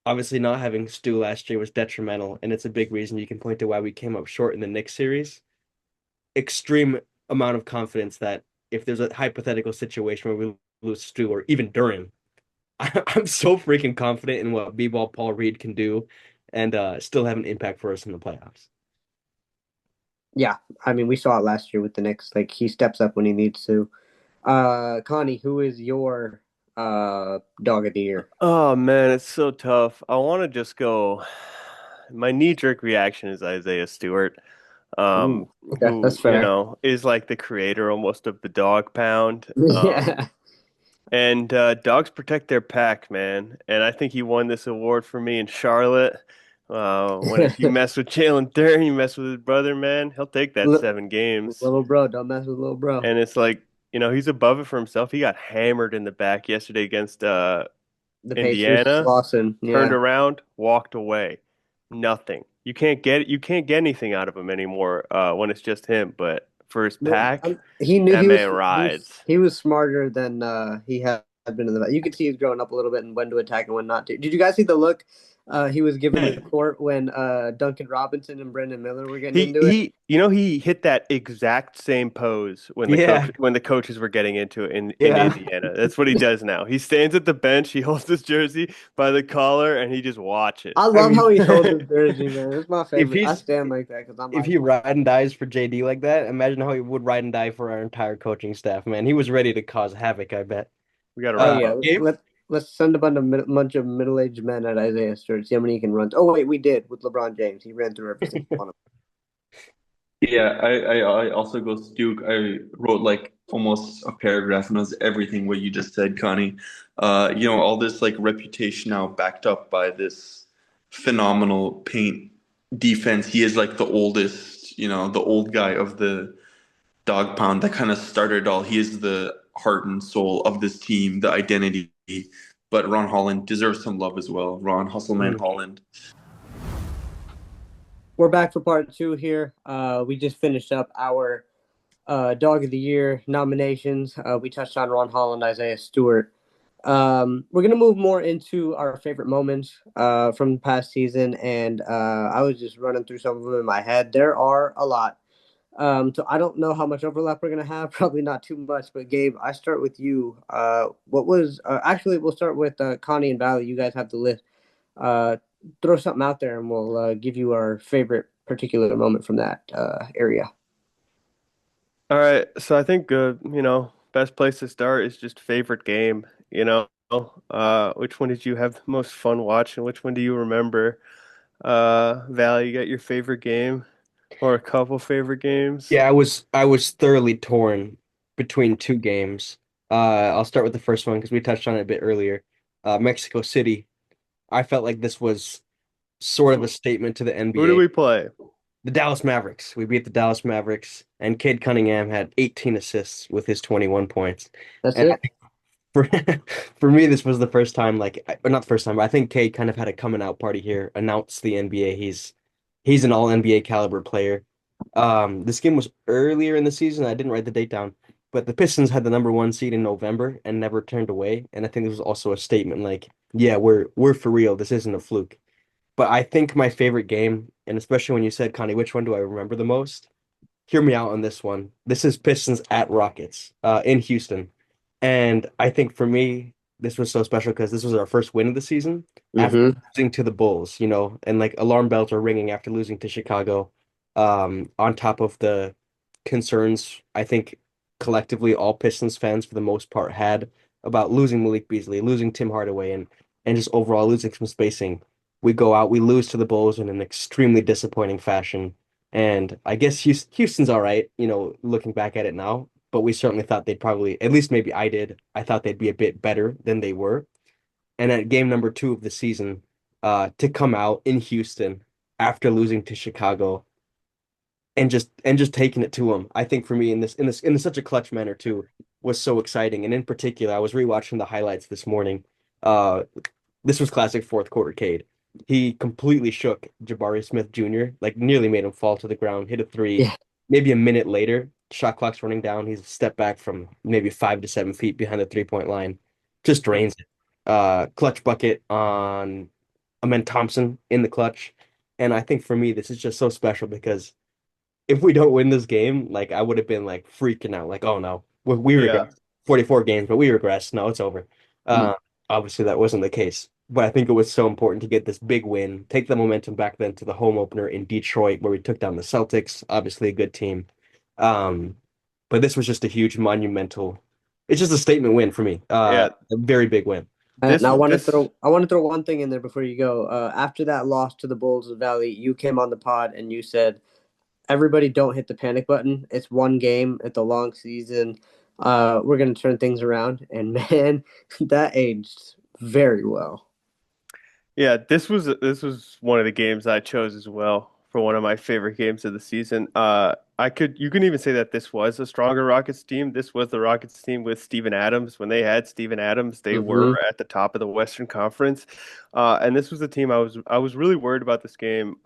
Speaker 6: obviously not having Stu last year was detrimental, and it's a big reason you can point to why we came up short in the Knicks series. Extreme amount of confidence that if there's a hypothetical situation where we lose Stu or even Duran, I'm so freaking confident in what B-ball Paul Reed can do. and still have an impact for us in the playoffs.
Speaker 4: Yeah, I mean, we saw it last year with the Knicks. Like, he steps up when he needs to. Connie, who is your dog of the year?
Speaker 5: Oh man, it's so tough. I want to just go. My knee-jerk reaction is Isaiah Stewart, um,
Speaker 4: Ooh, okay,
Speaker 5: who,
Speaker 4: that's fair.
Speaker 5: is like the creator almost of the dog pound.
Speaker 4: Yeah.
Speaker 5: And dogs protect their pack, man. And I think he won this award for me in Charlotte. When if you mess with Jalen Duren, you mess with his brother, man, he'll take that
Speaker 4: Li-
Speaker 5: 7 games.
Speaker 4: Little bro, don't mess with little bro.
Speaker 5: And it's like, he's above it for himself. He got hammered in the back yesterday against
Speaker 4: The Pacers,
Speaker 5: Indiana,
Speaker 4: Lawson,
Speaker 5: turned
Speaker 4: yeah.
Speaker 5: around, walked away. Nothing. You can't get anything out of him anymore when it's just him. But for his
Speaker 4: But,
Speaker 5: pack,
Speaker 4: he knew
Speaker 5: that
Speaker 4: he was
Speaker 5: man rides.
Speaker 4: he was smarter than he had been in the back. You could see he's growing up a little bit and when to attack and when not to. Did you guys see the look he was giving the court when Duncan Robinson and Brendan Miller were getting
Speaker 5: He
Speaker 4: into it?
Speaker 5: he he hit that exact same pose when
Speaker 6: Yeah.
Speaker 5: the coaches were getting into it in
Speaker 6: Yeah.
Speaker 5: Indiana. That's what he does now. He stands at the bench, he holds his jersey by the collar, and he just watches.
Speaker 4: I love
Speaker 6: mean,
Speaker 4: how he holds his jersey, man. It's my favorite. I
Speaker 6: he's
Speaker 4: stand like that because I'm
Speaker 6: if
Speaker 4: like,
Speaker 6: he ride and dies for JD like that, imagine how he would ride and die for our entire coaching staff, man. He was ready to cause havoc, I bet.
Speaker 5: We got to
Speaker 4: oh
Speaker 5: wrap
Speaker 4: yeah,
Speaker 5: up.
Speaker 6: Gabe?
Speaker 4: let's send a bunch of middle-aged men at Isaiah Stewart, see how many he can run. Oh wait, we did with LeBron James. He ran through every single one of
Speaker 7: Yeah, I also go to Duke. I wrote like almost a paragraph and it was everything what you just said, Connie. All this like reputation now backed up by this phenomenal paint defense. He is like the oldest, the old guy of the dog pound that kind of started it all. He is the heart and soul of this team, the identity. But Ron Holland deserves some love as well. Ron Hustleman Holland.
Speaker 4: We're back for part 2 here. We just finished up our Dog of the Year nominations. We touched on Ron Holland, Isaiah Stewart. We're going to move more into our favorite moments from the past season, and I was just running through some of them in my head. There are a lot. So I don't know how much overlap we're going to have. Probably not too much, but Gabe, I start with you. Actually, we'll start with Connie and Valley. You guys have the list. Throw something out there and we'll give you our favorite particular moment from that area.
Speaker 5: All right, so I think best place to start is just favorite game. Which one did you have the most fun watching? Which one do you remember? Val, you got your favorite game or a couple favorite games?
Speaker 6: Yeah, I was thoroughly torn between two games. I'll start with the first one because we touched on it a bit earlier. Mexico City. I felt like this was sort of a statement to the
Speaker 5: Who did
Speaker 6: NBA.
Speaker 5: we play?
Speaker 6: The Dallas Mavericks. We beat the Dallas Mavericks, and Cade Cunningham had 18 assists with his 21 points.
Speaker 4: That's
Speaker 6: And
Speaker 4: it.
Speaker 6: for for me, this was the first time, or not the first time, but I think Cade kind of had a coming out party here, announced the NBA. He's an all NBA caliber player. This game was earlier in the season. I didn't write the date down, but the Pistons had the number one seed in November and never turned away. And I think this was also a statement like, yeah, we're for real. This isn't a fluke. But I think my favorite game, and especially when you said, Connie, which one do I remember the most? Hear me out on this one. This is Pistons at Rockets in Houston. And I think for me, this was so special because this was our first win of the season after losing to the Bulls, and like alarm bells are ringing after losing to Chicago. On top of the concerns, I think collectively all Pistons fans for the most part had about losing Malik Beasley, losing Tim Hardaway, and just overall losing some spacing. We go out, we lose to the Bulls in an extremely disappointing fashion. And I guess Houston's all right, looking back at it now, but we certainly thought they'd probably, at least maybe I did, I thought they'd be a bit better than they were. And at game number 2 of the season, to come out in Houston after losing to Chicago and just taking it to them, I think for me in such a clutch manner too, was so exciting. And in particular, I was rewatching the highlights this morning. This was classic fourth quarter Cade. He completely shook Jabari Smith Jr., like nearly made him fall to the ground, hit a three.
Speaker 4: Yeah.
Speaker 6: Maybe a minute later, shot clock's running down. He's a step back from maybe 5 to 7 feet behind the 3-point line. Just drains it. Clutch bucket on Amen Thompson in the clutch. And I think for me, this is just so special because if we don't win this game, like I would have been like freaking out, like, oh no, we regress 44 games, but we regress. No, it's over. Obviously that wasn't the case. but I think it was so important to get this big win, take the momentum back then to the home opener in Detroit, where we took down the Celtics, obviously a good team. Um, but this was just a huge monumental. It's just a statement win for me.
Speaker 5: Yeah,
Speaker 6: A very big win.
Speaker 4: And
Speaker 5: this this
Speaker 4: I want to throw one thing in there before you go. After that loss to the Bulls of Valley, you came on the pod and you said, "Everybody, don't hit the panic button. It's one game. It's a long season. We're gonna turn things around." And man, that aged very well.
Speaker 5: Yeah, this was one of the games I chose as well for one of my favorite games of the season. You can even say that this was a stronger Rockets team. This was the Rockets team with Steven Adams. When they had Steven Adams, they were
Speaker 4: Mm-hmm.
Speaker 5: at the top of the Western Conference. And this was the team I was really worried about this game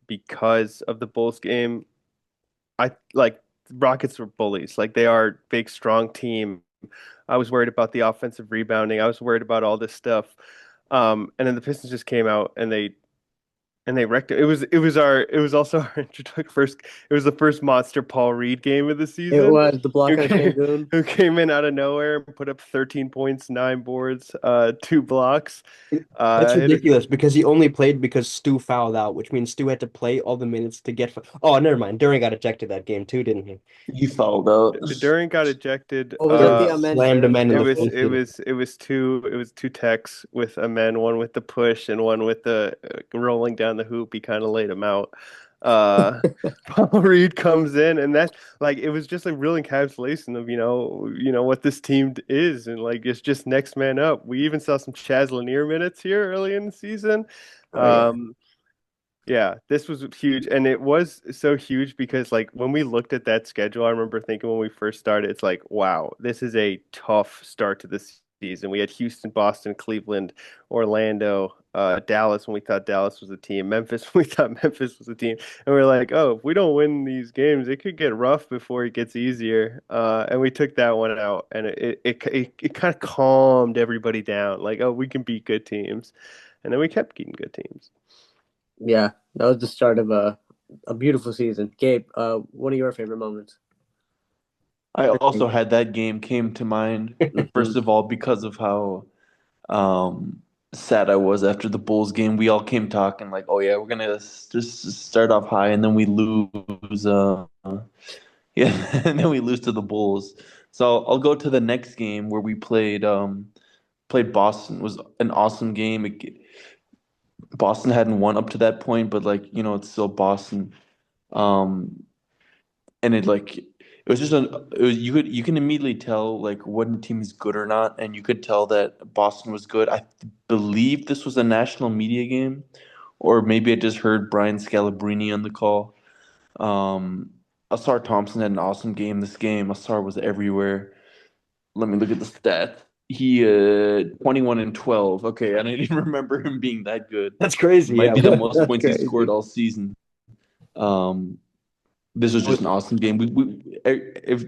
Speaker 5: because of the Bulls game. I like Rockets were bullies. Like they are a big, strong team. I was worried about the offensive rebounding. I was worried about all this stuff. And then the Pistons just came out and they wrecked it. It was also our introduction first. It was the first monster Paul Reed game of the
Speaker 4: It
Speaker 5: season.
Speaker 4: was the block
Speaker 5: Who
Speaker 4: on
Speaker 5: came,
Speaker 4: Cancun.
Speaker 5: who came in out of nowhere and put up 13 points, 9 boards, 2 blocks.
Speaker 6: That's
Speaker 5: Hit
Speaker 6: ridiculous because he only played because Stu fouled out, which means Stu had to play all the minutes to get. Oh, never mind. Duran got ejected that game too, didn't he?
Speaker 7: He fouled out.
Speaker 5: Durant got ejected.
Speaker 4: Oh, was that
Speaker 6: Durant
Speaker 4: the Amen
Speaker 6: slammed a
Speaker 4: Durant
Speaker 6: man in
Speaker 5: It
Speaker 6: the
Speaker 4: stuff?
Speaker 5: was
Speaker 6: face.
Speaker 5: it was it was two techs with a man, one with the push and one with the rolling down the hoop. He kind of laid him out. Uh, Paul Reed comes in, and that like it was just a real encapsulation of what this team is, and like it's just next man up. We even saw some Chaz Lanier minutes here early in the season.
Speaker 4: Oh yeah.
Speaker 5: Yeah, this was huge, and it was so huge because like when we looked at that schedule, I remember thinking when we first started, it's like, wow, this is a tough start to the season. We had Houston, Boston, Cleveland, Orlando, Dallas when we thought Dallas was a team, Memphis when we thought Memphis was a team, and we're like, oh, if we don't win these games, it could get rough before it gets easier. And we took that one out, and it kind of calmed everybody down, like, oh, we can beat good teams, and then we kept beating good teams.
Speaker 4: Yeah, that was the start of a beautiful season. Gabe, one of your favorite moments?
Speaker 7: I also had that game came to mind,
Speaker 4: Mhm.
Speaker 7: first of all, because of how sad I was after the Bulls game. We all came talking like, "Oh yeah, we're gonna just start off high, and then we lose." Yeah, and then we lose to the Bulls. So I'll go to the next game where we played Boston. It was an awesome game. Boston hadn't won up to that point, but like it's still Boston. Um, and it was just you can immediately tell like when the team is good or not, and you could tell that Boston was good. I believe this was a national media game, or maybe I just heard Brian Scalabrine on the call. Um, Asar Thompson had an awesome game. This game, Asar was everywhere. Let me look at the stats. He 21 and 12. Okay, I didn't even remember him being that good.
Speaker 6: That's crazy.
Speaker 7: Might
Speaker 6: Yeah.
Speaker 7: be the most
Speaker 4: That's
Speaker 7: points he scored
Speaker 4: crazy.
Speaker 7: all season. Um, this was just an awesome game. If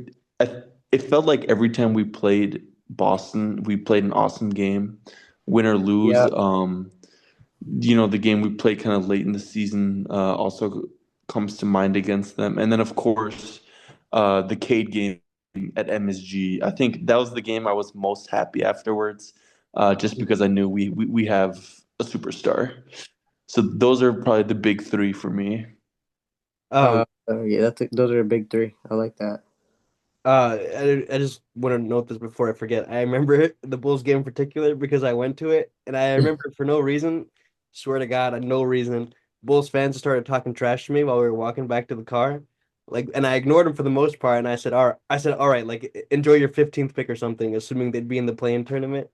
Speaker 7: it felt like every time we played Boston, we played an awesome game, win or lose.
Speaker 4: Yeah,
Speaker 7: The game we played kind of late in the season also comes to mind against them, and then of course, the Cade game at MSG. I think that was the game I was most happy afterwards, just because I knew we have a superstar. So those are probably the big three for me.
Speaker 6: Um,
Speaker 4: yeah, those are a big three. I like that.
Speaker 6: I just want to note this before I forget. I remember the Bulls game in particular because I went to it, and I remember for no reason, swear to God, no reason, Bulls fans started talking trash to me while we were walking back to the car. Like, and I ignored them for the most part, and all right, like enjoy your 15th pick or something, assuming they'd be in the play-in tournament.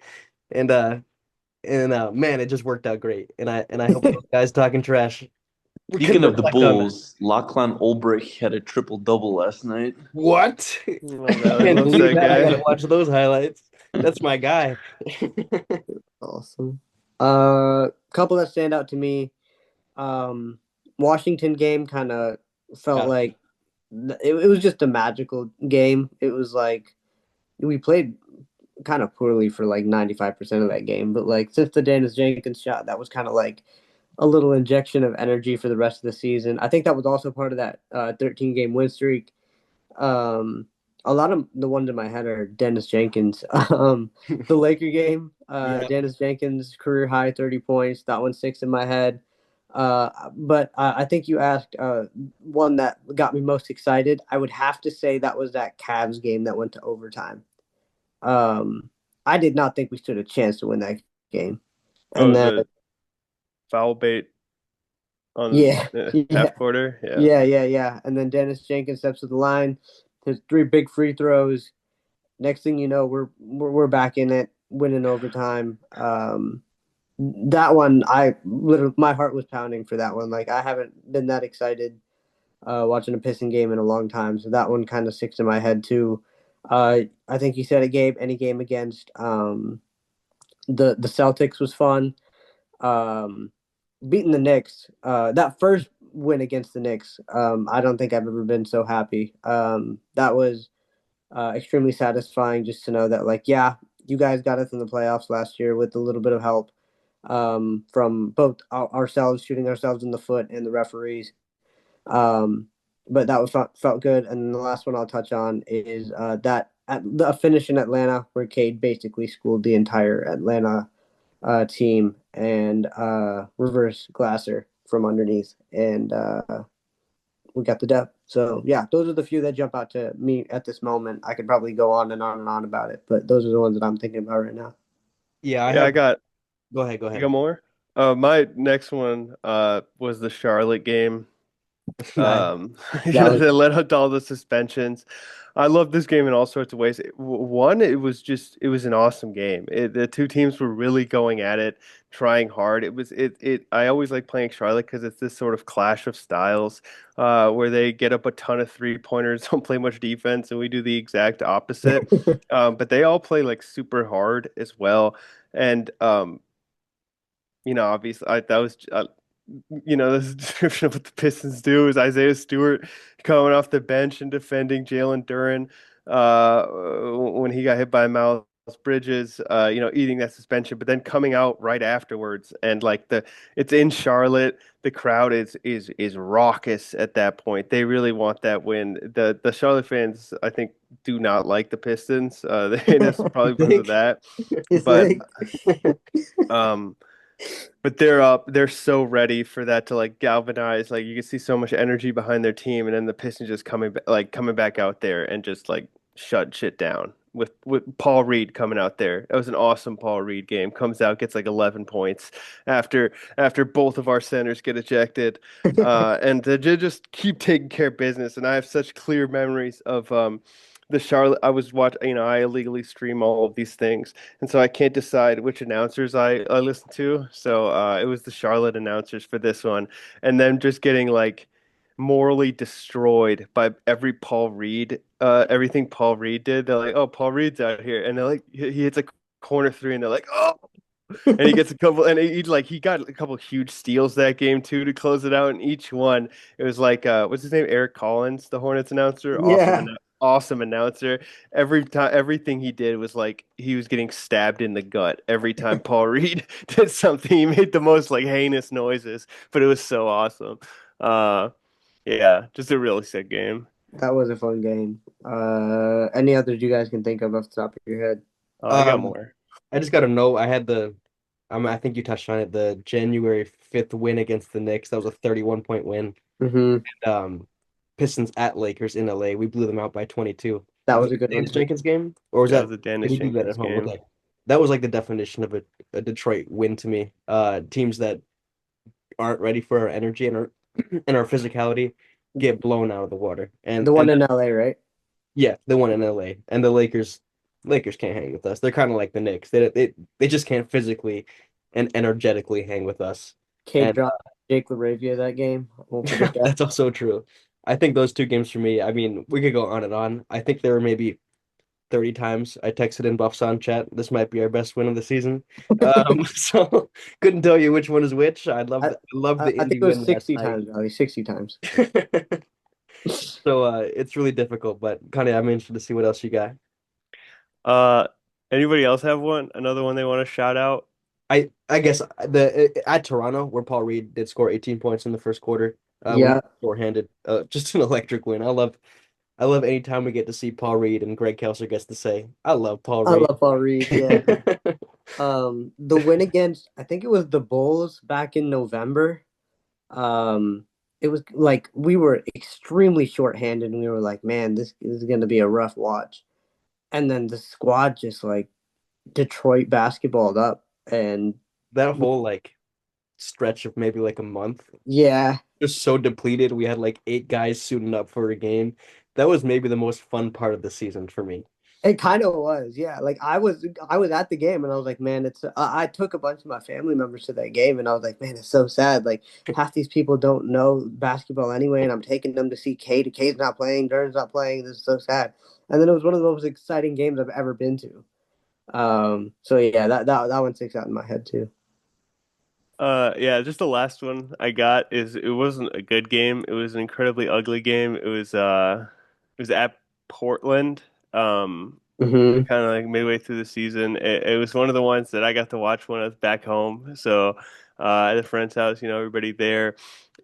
Speaker 6: And man, it just worked out great. And I hope those guys talking trash, we can
Speaker 7: Speaking of the
Speaker 6: reflect on that.
Speaker 7: Bulls, Lachlan Ulbrich had a triple double last night.
Speaker 6: What?
Speaker 5: Love
Speaker 6: I
Speaker 5: that. I
Speaker 6: can't
Speaker 5: love
Speaker 6: believe
Speaker 5: that
Speaker 6: that. I gotta
Speaker 5: guy.
Speaker 6: watch those highlights. That's my guy.
Speaker 4: Awesome. Couple that stand out to me. Um, Washington game kind of felt
Speaker 6: Yeah.
Speaker 4: like it was just a magical game. It was like we played kind of poorly for like 95% of that game, but like since the Dennis Jenkins shot, that was kind of like a little injection of energy for the rest of the season. I think that was also part of that 13 game win streak. Um, A lot of the ones in my head are Dennis Jenkins. The Laker game,
Speaker 6: Yeah.
Speaker 4: Dennis Jenkins career high 30 points. That one sticks in my head. But I think you asked one that got me most excited. I would have to say that was that Cavs game that went to overtime. I did not think we stood a chance to win that game. And
Speaker 5: Oh,
Speaker 4: then
Speaker 5: the foul bait on
Speaker 4: yeah, yeah,
Speaker 5: half quarter. Yeah.
Speaker 4: yeah. And then Dennis Jenkins steps to the line, his three big free throws. Next thing you know, we're back in it, winning overtime. That one, I literally my heart was pounding for that one. Like I haven't been that excited watching a Piston game in a long time, so that one kind of sticks in my head too. I think you said any game against the Celtics was fun. Um, Beating the Knicks, that first win against the Knicks, I don't think I've ever been so happy. That was extremely satisfying just to know that, like, yeah, you guys got us in the playoffs last year with a little bit of help from both ourselves shooting ourselves in the foot and the referees. Um, but that was felt good. And the last one I'll touch on is that at the finish in Atlanta where Cade basically schooled the entire Atlanta team and reverse Glasser from underneath, and we got the dub. So yeah, those are the few that jump out to me at this moment. I could probably go on and on and on about it, but those are the ones that I'm thinking about right now.
Speaker 6: Yeah, I
Speaker 5: Yeah, I
Speaker 6: have.
Speaker 5: got.
Speaker 6: Go ahead. Go
Speaker 5: You got
Speaker 6: ahead.
Speaker 5: more? My next one was the Charlotte game.
Speaker 6: Nice.
Speaker 4: That was
Speaker 5: They let out all the suspensions. I love this game in all sorts of ways. One, it was an awesome game. The two teams were really going at it, trying hard. I always like playing Charlotte because it's this sort of clash of styles, where they get up a ton of three-pointers, don't play much defense, and we do the exact opposite. But they all play like super hard as well. And obviously, that was this description of what the Pistons do is Isaiah Stewart coming off the bench and defending Jalen Duren when he got hit by Miles Bridges, eating that suspension, but then coming out right afterwards and it's in Charlotte. The crowd is raucous at that point. They really want that win. The Charlotte fans, I think, do not like the Pistons. That's probably because of
Speaker 6: Think.
Speaker 5: that.
Speaker 4: you
Speaker 5: But
Speaker 4: think?
Speaker 5: um, but they're up. They're so ready for that to like galvanize. Like you can see so much energy behind their team, and then the Pistons just coming back out there and just like shut shit down with Paul Reed coming out there. That was an awesome Paul Reed game. Comes out, gets like 11 points after both of our centers get ejected, and they just keep taking care of business. And I have such clear memories of the Charlotte. I was watching. I illegally stream all of these things, and so I can't decide which announcers I listen to. So it was the Charlotte announcers for this one, and then just getting like morally destroyed by everything Paul Reed did. They're like, "Oh, Paul Reed's out here," and they're like, he hits a corner three, and they're like, "Oh." And he gets a couple, and he got a couple huge steals that game too to close it out. And each one, it was like, what's his name? Eric Collins, the Hornets announcer,
Speaker 4: Yeah,
Speaker 5: awesome announcer. Every time, everything he did was like he was getting stabbed in the gut every time Paul Reed did something. He made the most like heinous noises, but it was so awesome. Uh, yeah, just a really sick game.
Speaker 4: that was a fun game. Any others you guys can think of off the top of your head?
Speaker 5: I got
Speaker 6: Um,
Speaker 5: more.
Speaker 6: I just got to know. I think you touched on it. The January 5th win against the Knicks. That was a 31-point win.
Speaker 4: Mm-hmm.
Speaker 6: Um, Pistons at Lakers in LA. We blew them out by 22.
Speaker 4: That
Speaker 6: Was
Speaker 4: was
Speaker 6: that
Speaker 4: a good
Speaker 6: the
Speaker 4: one
Speaker 6: Dennis
Speaker 4: too.
Speaker 6: Jenkins game, or was
Speaker 5: That
Speaker 6: that
Speaker 5: was a
Speaker 6: did
Speaker 5: Dennis
Speaker 6: we do that at
Speaker 5: Jenkins
Speaker 6: home?
Speaker 5: game.
Speaker 6: Okay, that was like the definition of a Detroit win to me. Teams that aren't ready for our energy and our and our physicality get blown out of the water.
Speaker 4: The one in LA, right?
Speaker 6: Yeah, the one in LA and the Lakers can't hang with us. They're kind of like the Knicks. They just can't physically and energetically hang with us.
Speaker 4: Cade
Speaker 6: And
Speaker 4: dropped Jake LaRavia that game. I won't forget that.
Speaker 6: that's also true. I think those two games for me, I mean, we could go on and on. I think there were maybe 30 times I texted in Buffs on chat. This might be our best win of the season. So couldn't tell you which one is which.
Speaker 4: I,
Speaker 6: I love the
Speaker 4: I think
Speaker 6: Indy
Speaker 4: it was
Speaker 6: win last
Speaker 4: 60
Speaker 6: night.
Speaker 4: times, Ali. 60 times.
Speaker 6: So it's really difficult, but kind of I'm interested to see what else you got.
Speaker 5: Uh, Anybody else have one? Another one they want to shout out?
Speaker 6: I guess the at Toronto where Paul Reed did score 18 points in the first quarter. We
Speaker 4: Yeah,
Speaker 6: shorthanded, just an electric win. I love anytime we get to see Paul Reed and Greg Kelser gets to say, I love Paul
Speaker 4: I
Speaker 6: Reed.
Speaker 4: love Paul Reed. Yeah. The win against, I think it was the Bulls back in November. Um, it was like we were extremely shorthanded, and we were like, man, this is going to be a rough watch. And then the squad just like Detroit basketballed up, and
Speaker 6: That whole like stretch of maybe like a month,
Speaker 4: yeah,
Speaker 6: just so depleted. We had like 8 guys suiting up for a game. That was maybe the most fun part of the season for me.
Speaker 4: it kind of was. Yeah, like I was at the game, and I was like, man, it's. I took a bunch of my family members to that game, and I was like, man, it's so sad. Like half these people don't know basketball anyway, and I'm taking them to see Cade. Cade's not playing. Duran's not playing. This is so sad. And then it was one of the most exciting games I've ever been to. So yeah, that one sticks out in my head too.
Speaker 5: Yeah, just the last one I got is it wasn't a good game. It was an incredibly ugly game. It was at Portland.
Speaker 4: Hmm.
Speaker 5: Kind of like midway through the season. It was one of the ones that I got to watch when I was back home. So at a friend's house, everybody there.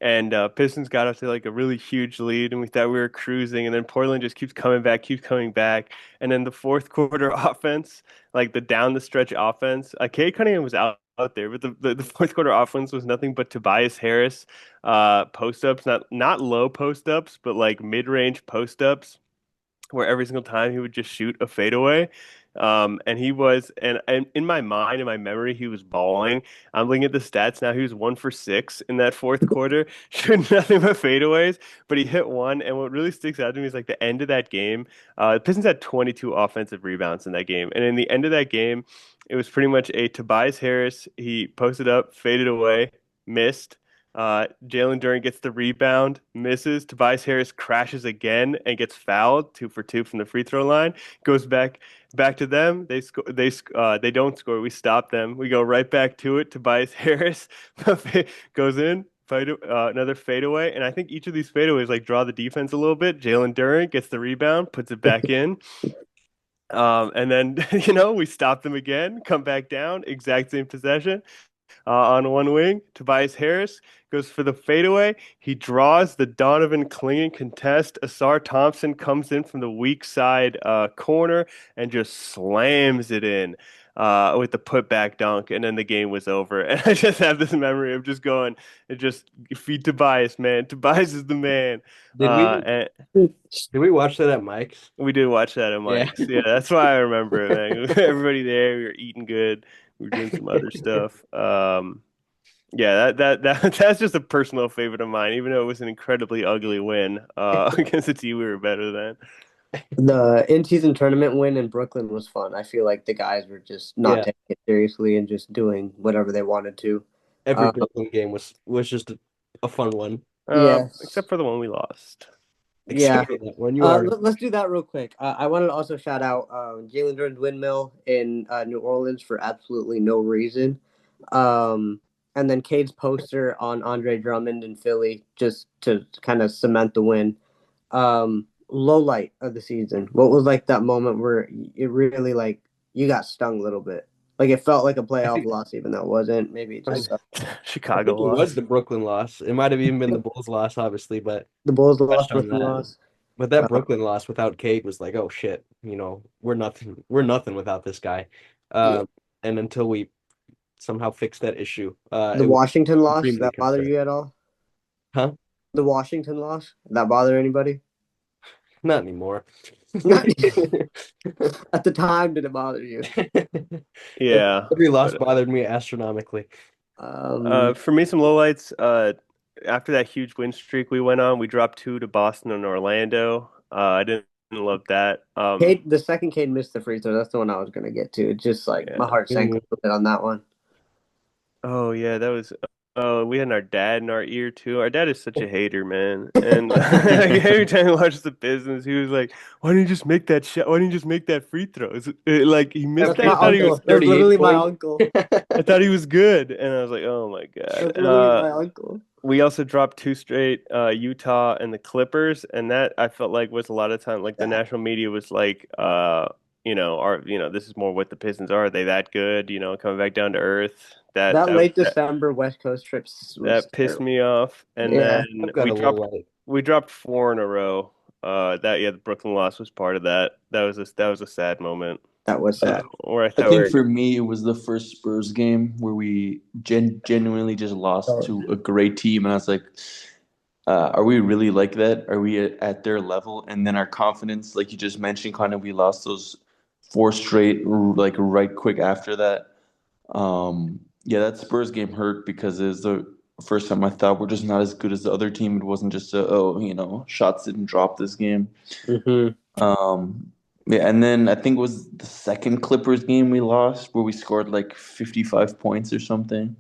Speaker 5: And Pistons got up to like a really huge lead, and we thought we were cruising. And then Portland just keeps coming back, keeps coming back. And then the fourth quarter offense, like the down the stretch offense, Cade Cunningham was out there, but the fourth quarter offense was nothing but Tobias Harris post ups, not low post ups, but like mid range post ups where every single time he would just shoot a fadeaway. And he was, and in my mind, in my memory, he was balling. I'm looking at the stats now. He was 1 for 6 in that fourth quarter, shooting nothing but fadeaways. But he hit one. And what really sticks out to me is like the end of that game. The Pistons had 22 offensive rebounds in that game, and in the end of that game, it was pretty much a Tobias Harris. He posted up, faded away, missed. Jalen Duren gets the rebound, misses. Tobias Harris crashes again and gets fouled, 2 for 2 from the free throw line. Goes back to them. They don't score. We stop them. We go right back to it. Tobias Harris goes in. Another fadeaway, and I think each of these fadeaways like draw the defense a little bit. Jalen Duren gets the rebound, puts it back in. And then we stop them again, come back down, exact same possession. On one wing, Tobias Harris goes for the fadeaway. He draws the Donovan Clingan contest. Asar Thompson comes in from the weak side corner and just slams it in with the putback dunk, and then the game was over. And I just have this memory of just going and just feed Tobias, man. Tobias is the man.
Speaker 6: Did we
Speaker 5: And
Speaker 6: did we watch that at Mike's?
Speaker 5: we did watch that at
Speaker 6: Yeah.
Speaker 5: Mike's. Yeah, that's why I remember it, man. Everybody there, we were eating good. We were doing some other stuff. Yeah, that's just a personal favorite of mine, even though it was an incredibly ugly win against a team we were better than.
Speaker 4: The in-season tournament win in Brooklyn was fun. I feel like the guys were just not
Speaker 6: Yeah.
Speaker 4: taking it seriously and just doing whatever they wanted to.
Speaker 6: Every
Speaker 4: Um,
Speaker 6: Brooklyn game was just a fun one.
Speaker 4: Yes.
Speaker 5: Except for the one we lost.
Speaker 4: Yeah.
Speaker 6: Except for that one, you are
Speaker 4: Let's do that real quick. I wanted to also shout out Jalen Duren's windmill in New Orleans for absolutely no reason. And then Cade's poster on Andre Drummond in Philly just to kind of cement the win. Low light of the season. What was like that moment where it really like you got stung a little bit? Like it felt like a playoff loss, even though it wasn't. Maybe it just
Speaker 5: Chicago
Speaker 6: it was
Speaker 5: lost.
Speaker 6: the Brooklyn loss. It might have even been the Bulls loss, obviously, but
Speaker 4: the Bulls lost,
Speaker 6: touched on
Speaker 4: Brooklyn
Speaker 6: that.
Speaker 4: lost.
Speaker 6: But that Brooklyn loss without Cade was like, oh shit, we're nothing. We're nothing without this guy.
Speaker 4: Yeah.
Speaker 6: And until we somehow fix that issue,
Speaker 4: The
Speaker 6: it was
Speaker 4: Washington loss,
Speaker 6: extremely
Speaker 4: that bother
Speaker 6: concerning.
Speaker 4: you at all?
Speaker 6: Huh?
Speaker 4: The Washington loss, that bother anybody?
Speaker 6: Not anymore.
Speaker 4: Not at the time, did it bother you?
Speaker 5: Yeah.
Speaker 6: Every loss
Speaker 5: But,
Speaker 6: bothered me astronomically.
Speaker 5: for me, some lowlights. After that huge win streak we went on, we dropped 2 to Boston and Orlando. I didn't love that.
Speaker 4: The second Cade missed the free throw. That's the one I was gonna get to. It's just like my heart sank a little bit on that one.
Speaker 5: Oh yeah, that was. Oh, we had our dad in our ear too. Our dad is such a hater, man. And every time he watches the business, he was like, "Why didn't you just make that shot? Why didn't you just make that free throw?" Like he missed
Speaker 4: That's
Speaker 5: that.
Speaker 4: my
Speaker 5: I thought he
Speaker 4: uncle.
Speaker 5: was.
Speaker 4: That's literally my
Speaker 6: 38
Speaker 4: uncle.
Speaker 5: I thought he was good, and I was like, "Oh my
Speaker 4: That's
Speaker 5: god."
Speaker 4: literally my uncle.
Speaker 5: We also dropped 2 straight, Utah and the Clippers, and that I felt like was a lot of time. Like the national media was like, this is more what the Pistons are. Are they that good? Coming back down to earth.
Speaker 4: That late December West Coast trips was
Speaker 5: that pissed
Speaker 4: terrible.
Speaker 5: me off. And
Speaker 4: Yeah.
Speaker 5: then
Speaker 6: I've got a low light.
Speaker 5: we dropped 4 in a row The Brooklyn loss was part of that. That was a sad moment.
Speaker 4: That was sad.
Speaker 5: Where I
Speaker 7: I
Speaker 5: thought
Speaker 7: think for me, it was the first Spurs game where we genuinely just lost
Speaker 4: Oh.
Speaker 7: to a great team, and I was like, "Are we really like that? Are we at their level?" And then our confidence, like you just mentioned, kind of we lost those four straight, like right quick after that. Yeah, that Spurs game hurt because it was the first time I thought we're just not as good as the other team. It wasn't just shots didn't drop this game.
Speaker 4: Mm-hmm.
Speaker 7: Um, yeah, and then I think it was the second Clippers game we lost where we scored like 55 points or something.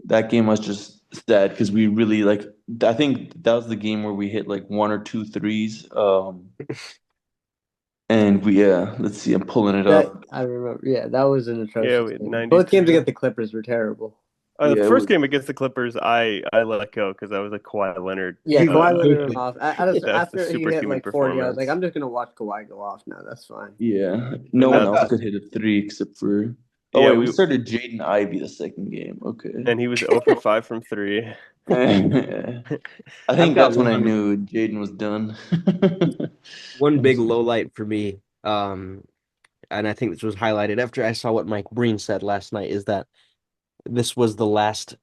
Speaker 7: That game was just sad because we really like I think that was the game where we hit like one or two threes. And let's see, I'm pulling it
Speaker 4: That
Speaker 7: up.
Speaker 4: I remember. Yeah, that was an
Speaker 5: yeah,
Speaker 4: atrocious
Speaker 5: we had
Speaker 4: game. Both games
Speaker 5: 93.
Speaker 4: against the Clippers were terrible.
Speaker 5: The
Speaker 7: Yeah, it
Speaker 5: first
Speaker 7: was
Speaker 5: game against the Clippers, I let go because I was like Kawhi Leonard.
Speaker 4: Yeah, Kawhi
Speaker 6: Dude,
Speaker 4: Leonard
Speaker 6: truthfully,
Speaker 4: went off.
Speaker 5: That's the
Speaker 4: After he hit
Speaker 5: superhuman
Speaker 4: like 40, I was like,
Speaker 5: performance.
Speaker 4: I'm just gonna watch Kawhi go off now. That's fine.
Speaker 7: yeah.
Speaker 5: But
Speaker 7: No
Speaker 5: no,
Speaker 7: one else could hit a three except for. Oh
Speaker 5: yeah,
Speaker 7: wait, we started Jaden Ivey the second game. Okay.
Speaker 5: and he was 0 for 5 from three.
Speaker 7: I
Speaker 6: I've
Speaker 7: think
Speaker 6: got
Speaker 7: that's when I knew Jaden was done.
Speaker 6: one big low light for me. And I think this was highlighted after I saw what Mike Breen said last night, is that this was the last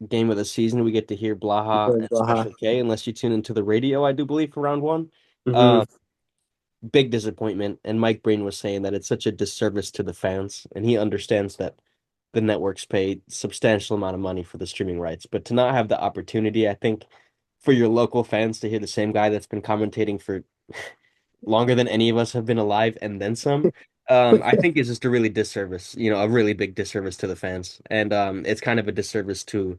Speaker 6: game of the season we get to hear Blaha and Special K, unless you tune into the radio, I do believe, for round one.
Speaker 4: Mm-hmm.
Speaker 6: Big disappointment. And Mike Breen was saying that it's such a disservice to the fans, and he understands that the networks pay substantial amount of money for the streaming rights, but to not have the opportunity, I think, for your local fans to hear the same guy that's been commentating for longer than any of us have been alive and then some, I think is just a really disservice, a really big disservice to the fans. And it's kind of a disservice to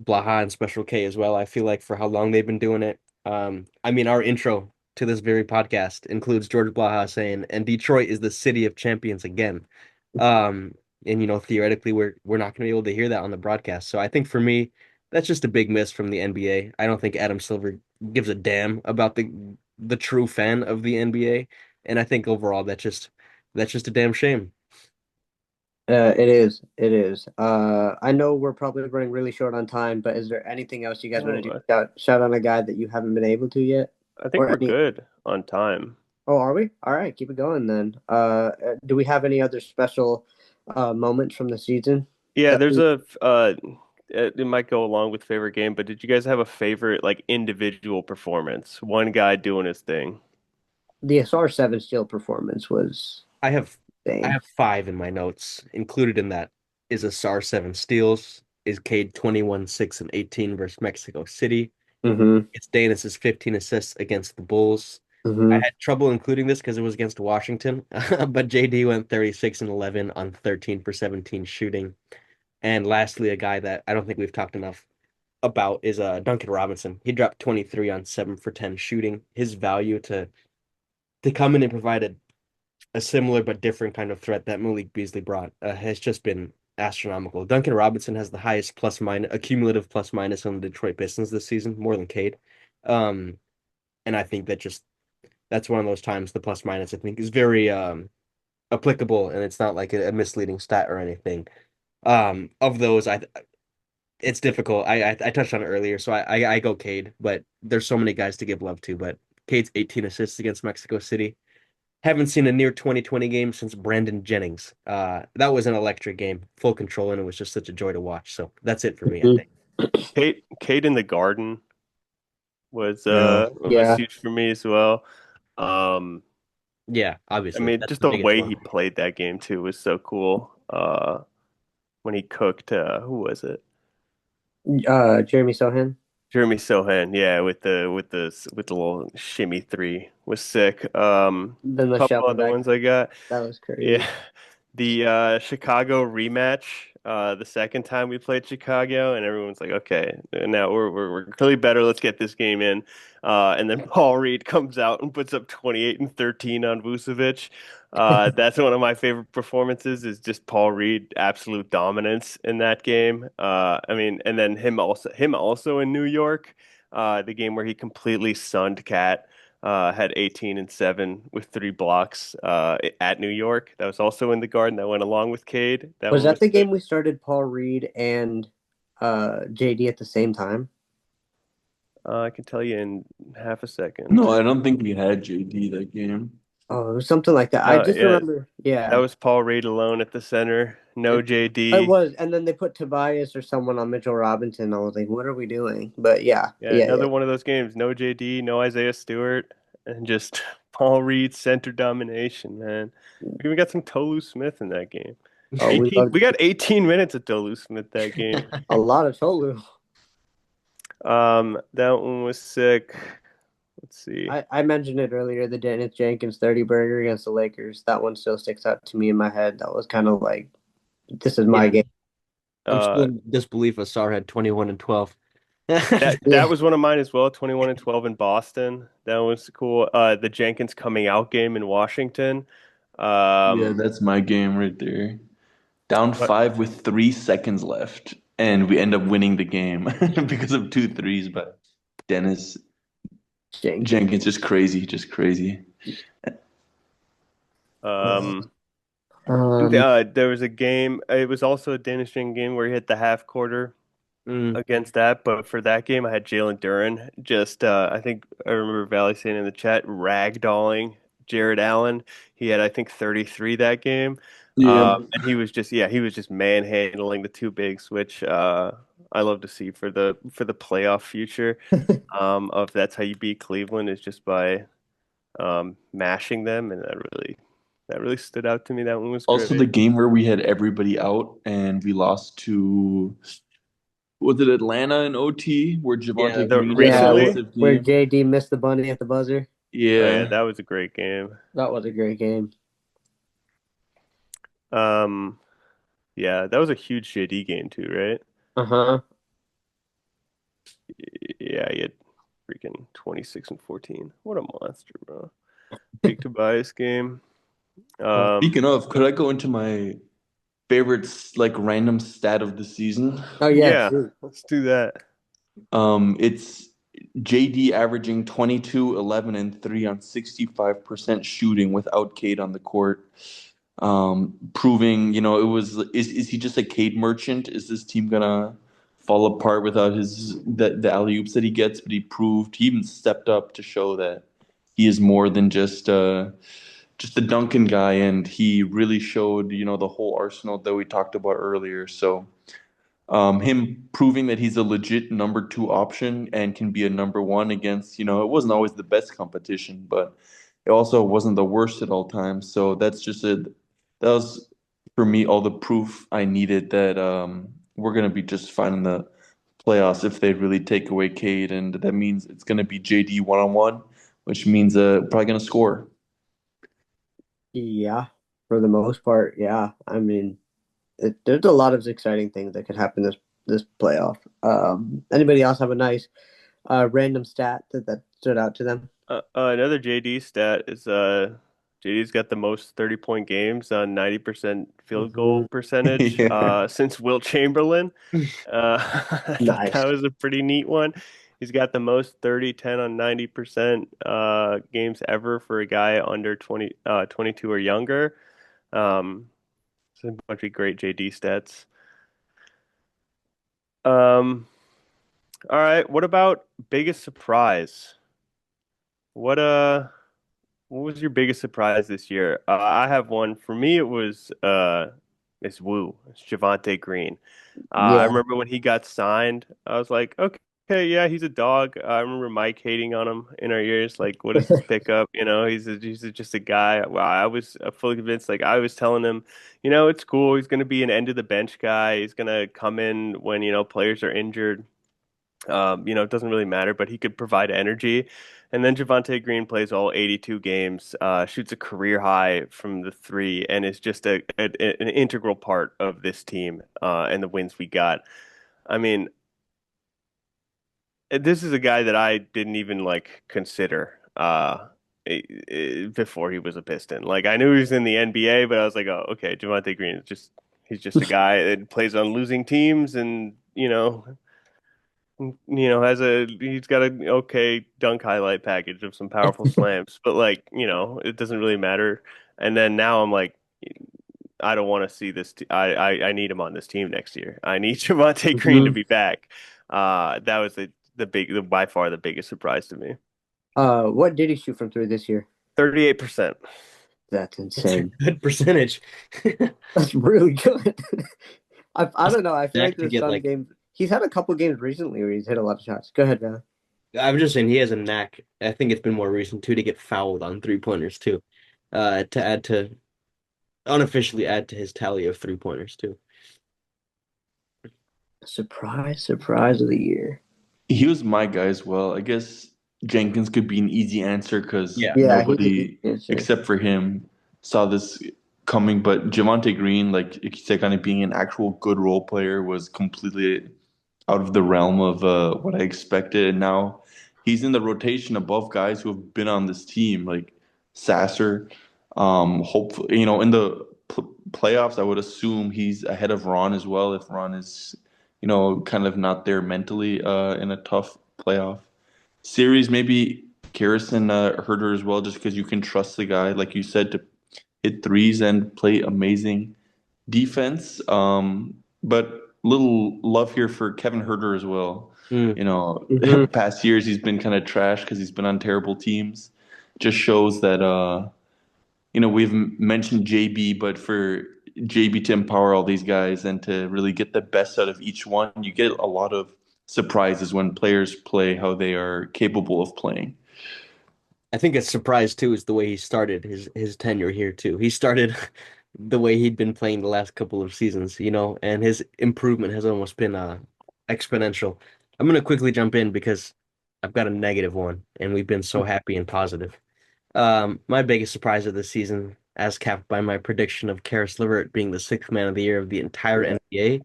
Speaker 6: Blaha and Special K as well. I feel like for how long they've been doing it. I mean, our intro to this very podcast includes George Blaha saying, "And Detroit is the city of champions again." Um, and theoretically, we're not going to be able to hear that on the broadcast. So I think for me, that's just a big miss from the NBA. I don't think Adam Silver gives a damn about the true fan of the NBA, and I think overall that's just a damn shame.
Speaker 4: It is. It is. I know we're probably running really short on time, but is there anything else you guys want to do? Shout on a guy that you haven't been able to yet?
Speaker 5: I think we're good on time.
Speaker 4: Oh, are we? All right, keep it going then. Do we have any other special moments from the season?
Speaker 5: Yeah, there's it might go along with favorite game, but did you guys have a favorite like individual performance? One guy doing his thing.
Speaker 4: The SR7 Steel performance was
Speaker 6: I have
Speaker 4: insane.
Speaker 6: 5 in my notes. Included in that is a SAR 7 steals, is Cade 21, 6, and 18 versus Mexico City.
Speaker 4: Mm-hmm.
Speaker 6: It's Danis's 15 assists against the Bulls.
Speaker 4: Mm-hmm.
Speaker 6: I had trouble including this because it was against Washington, but JD went 36 and 11 on 13 for 17 shooting. And lastly, a guy that I don't think we've talked enough about is Duncan Robinson. He dropped 23 on 7 for 10 shooting. His value to come in and provide a similar but different kind of threat that Malik Beasley brought has just been astronomical. Duncan Robinson has the highest cumulative plus minus on the Detroit Pistons this season, more than Cade. And I think that's one of those times the plus minus I think is very applicable, and it's not like a misleading stat or anything. Of those, it's difficult. I touched on it earlier, so I go Cade, but there's so many guys to give love to. But Cade's 18 assists against Mexico City. Haven't seen a near 2020 game since Brandon Jennings. That was an electric game, full control, and it was just such a joy to watch. So that's it for me, I think.
Speaker 5: Kate in the Garden was
Speaker 4: Yeah.
Speaker 5: huge for me as well. Um,
Speaker 6: Yeah,
Speaker 5: I
Speaker 6: obviously.
Speaker 5: mean,
Speaker 6: That's
Speaker 5: just
Speaker 6: the
Speaker 5: the
Speaker 6: biggest
Speaker 5: way
Speaker 6: one.
Speaker 5: he played that game too was so cool. When he cooked, who was it?
Speaker 4: Jeremy Sohan.
Speaker 5: Jeremy Sohan, yeah, with the little shimmy three was sick.
Speaker 4: Then the
Speaker 5: Couple
Speaker 4: shuttle
Speaker 5: other
Speaker 4: back.
Speaker 5: ones I got.
Speaker 4: That was crazy.
Speaker 5: Yeah, the Chicago rematch. The second time we played Chicago, and everyone's like, "Okay, now we're clearly better. Let's get this game in." And then Paul Reed comes out and puts up 28 and 13 on Vucevic. That's one of my favorite performances. Is just Paul Reed absolute dominance in that game. I mean, and then him also in New York, the game where he completely sunned Cat. Had 18 and 7 with 3 blocks at New York. That was also in the Garden. That went along with Cade.
Speaker 4: Was that the
Speaker 5: sick.
Speaker 4: game we started Paul Reed and JD at the same time?
Speaker 5: I can tell you in half a second.
Speaker 7: No, I don't think we had JD that game.
Speaker 4: Oh, it was something like that. I
Speaker 5: No,
Speaker 4: just
Speaker 5: yeah,
Speaker 4: remember,
Speaker 5: that
Speaker 4: yeah,
Speaker 5: was Paul Reed alone at the center. No
Speaker 4: it
Speaker 5: JD.
Speaker 4: was. And then they put Tobias or someone on Mitchell Robinson. I was like, what are we doing? But yeah,
Speaker 5: Yeah,
Speaker 4: yeah, yeah.
Speaker 5: another one of those games. No JD, no Isaiah Stewart, and just Paul Reed center domination, man. We even got some Tolu Smith in that game.
Speaker 4: Oh, we
Speaker 5: 18,
Speaker 4: loved
Speaker 5: we got 18 minutes of Tolu Smith that game.
Speaker 4: a lot of Tolu.
Speaker 5: That one was sick. Let's see.
Speaker 4: I mentioned it earlier, the Dennis Jenkins 30 burger against the Lakers. That one still sticks out to me in my head. That was kind of like, this is my
Speaker 6: Yeah,
Speaker 4: game.
Speaker 6: I'm still
Speaker 5: Uh,
Speaker 6: in disbelief Asar had 21 and 12.
Speaker 5: that
Speaker 4: Yeah.
Speaker 5: was one of mine as well. 21 and 12 in Boston. That was cool. The Jenkins coming out game in Washington.
Speaker 7: Yeah,
Speaker 5: Um,
Speaker 7: that's my game right there. Down
Speaker 5: but
Speaker 7: 5 with 3 seconds left, and we end up winning the game because of two threes by Dennis
Speaker 4: Jenkins.
Speaker 7: Jenkins. Just crazy, just crazy.
Speaker 5: um,
Speaker 4: Um,
Speaker 5: there was a game. It was also a Danish game where he hit the half quarter
Speaker 6: Mm.
Speaker 5: against that. But for that game, I had Jalen Duren. Just I think I remember Valley saying in the chat, ragdolling Jared Allen. He had I think 33 that game.
Speaker 7: Yeah.
Speaker 5: And he was just he was just manhandling the two bigs, which I love to see for the playoff future. Of that's how you beat Cleveland is just by mashing them, and that really stood out to me. That one was
Speaker 7: Also,
Speaker 5: great.
Speaker 7: the game where we had everybody out and we lost to, was it Atlanta in OT, where
Speaker 6: Yeah,
Speaker 7: Javante
Speaker 5: The
Speaker 7: Green had a
Speaker 4: yeah,
Speaker 5: recently,
Speaker 7: massive
Speaker 4: where
Speaker 7: game?
Speaker 4: JD missed the bunny at the buzzer.
Speaker 5: oh yeah,
Speaker 7: Yeah.
Speaker 5: that was a great game.
Speaker 4: That was a great game.
Speaker 5: Um, yeah, that was a huge JD game too, right?
Speaker 4: Uh-huh.
Speaker 5: Yeah, he had freaking 26 and 14. What a monster, bro. Big Tobias game. Um,
Speaker 7: Speaking of, could I go into my favorite like random stat of the season?
Speaker 4: Oh, yeah,
Speaker 5: yeah,
Speaker 4: shoot.
Speaker 5: let's do that.
Speaker 7: It's JD averaging 22, 11, and 3 on 65% shooting without Cade on the court. Proving, is he just a Cade merchant? Is this team gonna fall apart without the alley oops that he gets? But he even stepped up to show that he is more than just the Duncan guy, and he really showed, the whole arsenal that we talked about earlier. So him proving that he's a legit number two option and can be a number one against, it wasn't always the best competition, but it also wasn't the worst at all times. So that was for me all the proof I needed that we're gonna be just fine in the playoffs if they really take away Cade, and that means it's gonna be JD one-on-one, which means probably gonna score.
Speaker 4: Yeah, for the most part, yeah. I mean, there's a lot of exciting things that could happen this playoff. Anybody else have a nice random stat that stood out to them?
Speaker 5: Another JD stat is JD's got the most 30-point games on 90% field goal
Speaker 4: Mhm.
Speaker 5: percentage
Speaker 7: Yeah.
Speaker 5: since Wilt Chamberlain. I thought that
Speaker 4: Nice.
Speaker 5: was a pretty neat one. He's got the most 30, 10 on 90% games ever for a guy under 22 or younger. Um, it's a bunch of great JD stats. Um, all right, what about biggest surprise? What what was your biggest surprise this year? I have one. For me, it's Woo. It's Javante Green. I
Speaker 4: Yeah.
Speaker 5: remember when he got signed, I was like, okay, yeah, he's a dog. I remember Mike hating on him in our ears, like, what is this pickup? Just a guy. Well, I was fully convinced. Like, I was telling him, it's cool. He's going to be an end of the bench guy. He's going to come in when, players are injured. It doesn't really matter, but he could provide energy. And then Javante Green plays all 82 games, shoots a career high from the three, and is just an integral part of this team and the wins we got. I mean, this is a guy that I didn't even like consider before he was a Piston. Like I knew he was in the NBA, but I was like, oh, okay, Javante Green is he's just a guy that plays on losing teams and he's got a okay dunk highlight package of some powerful slams, but like, it doesn't really matter. And then now I'm like, I don't want to see this. I need him on this team next year. I need Javante Green to
Speaker 4: Mhm.
Speaker 5: be back. That was by far the biggest surprise to me.
Speaker 4: What did he shoot from three this year?
Speaker 5: 38%.
Speaker 4: That's
Speaker 6: That's a
Speaker 4: insane.
Speaker 6: good percentage.
Speaker 4: That's really good. I don't know. I feel like
Speaker 6: Knack to
Speaker 4: there's
Speaker 6: get
Speaker 4: some
Speaker 6: like
Speaker 4: games. He's had a couple games recently where he's hit a lot of shots. Go ahead, man.
Speaker 6: I'm just saying he has a knack. I think it's been more recent too to get fouled on 3-pointers too. To add to unofficially add to his tally of 3-pointers too.
Speaker 4: Surprise of the year.
Speaker 7: He was my guy as well. I guess Jenkins could be an easy answer because
Speaker 6: Yeah.
Speaker 4: Yeah, he's a
Speaker 7: nobody
Speaker 4: good answer.
Speaker 7: except for him saw this coming. But Javante Green, like you said, kind of being an actual good role player was completely out of the realm of what I expected. And now he's in the rotation above guys who have been on this team, like Sasser. Hopefully, in the playoffs, I would assume he's ahead of Ron as well. If Ron is, kind of not there mentally in a tough playoff series, maybe Garrison Herder as well, just because you can trust the guy, like you said, to hit threes and play amazing defense. But little love here for Kevin Herter as well.
Speaker 6: Mm.
Speaker 4: Hmm.
Speaker 7: Past years he's been kind of trash because he's been on terrible teams. Just shows that we've mentioned JB, but for JB to empower all these guys and to really get the best out of each one, you get a lot of surprises when players play how they are capable of playing.
Speaker 6: I think a surprise too is the way he started his tenure here too. He started the way he'd been playing the last couple of seasons, and his improvement has almost been exponential. I'm gonna quickly jump in because I've got a negative one, and we've been so happy and positive. My biggest surprise of the season, as capped by my prediction of Karis LeVert being the sixth man of the year of the entire NBA,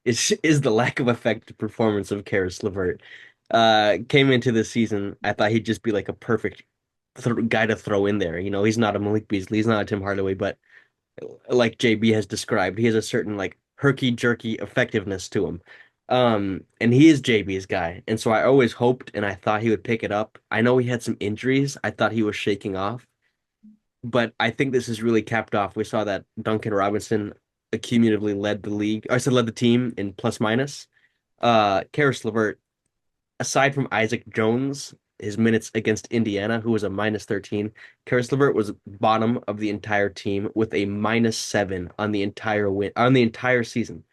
Speaker 6: is the lack of effective performance of Karis LeVert. Came into this season, I thought he'd just be like a perfect guy to throw in there. He's not a Malik Beasley, he's not a Tim Hardaway, but like JB has described, he has a certain like herky jerky effectiveness to him. And he is JB's guy. And so I always hoped and I thought he would pick it up. I know he had some injuries. I thought he was shaking off, but I think this is really capped off. We saw that Duncan Robinson accumulatively led the league, or I said led the team in plus minus. Karis LeVert, aside from Isaac Jones, his minutes against Indiana, who was a minus 13, Karis LeVert was bottom of the entire team with a -7 on the entire season.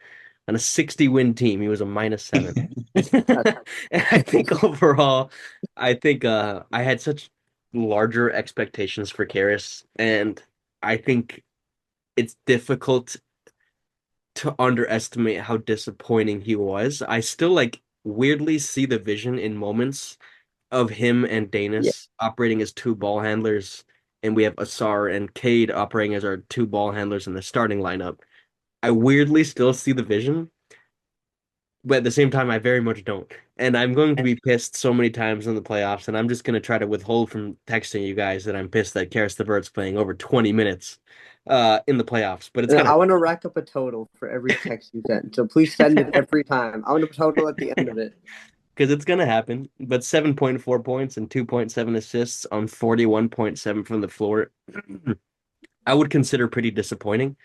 Speaker 6: On a 60-win team, he was a -7. And I think overall, I think I had such larger expectations for Karis, and I think it's difficult to underestimate how disappointing he was. I still like weirdly see the vision in moments of him and
Speaker 4: Yeah.
Speaker 6: Danis operating as two ball handlers, and we have Asar and Cade operating as our two ball handlers in the starting lineup. I weirdly still see the vision, but at the same time, I very much don't. And I'm going to be pissed so many times in the playoffs, and I'm just going to try to withhold from texting you guys that I'm pissed that Karis LeVert's playing over 20 minutes in the playoffs. But it's
Speaker 4: And
Speaker 6: gonna
Speaker 4: I want to rack up a total for every text you send. So please send it every time. I want a total at the end of it.
Speaker 6: because it's gonna happen. But 7.4 points and 2.7 assists on 41.7 from the floor, I would consider pretty disappointing.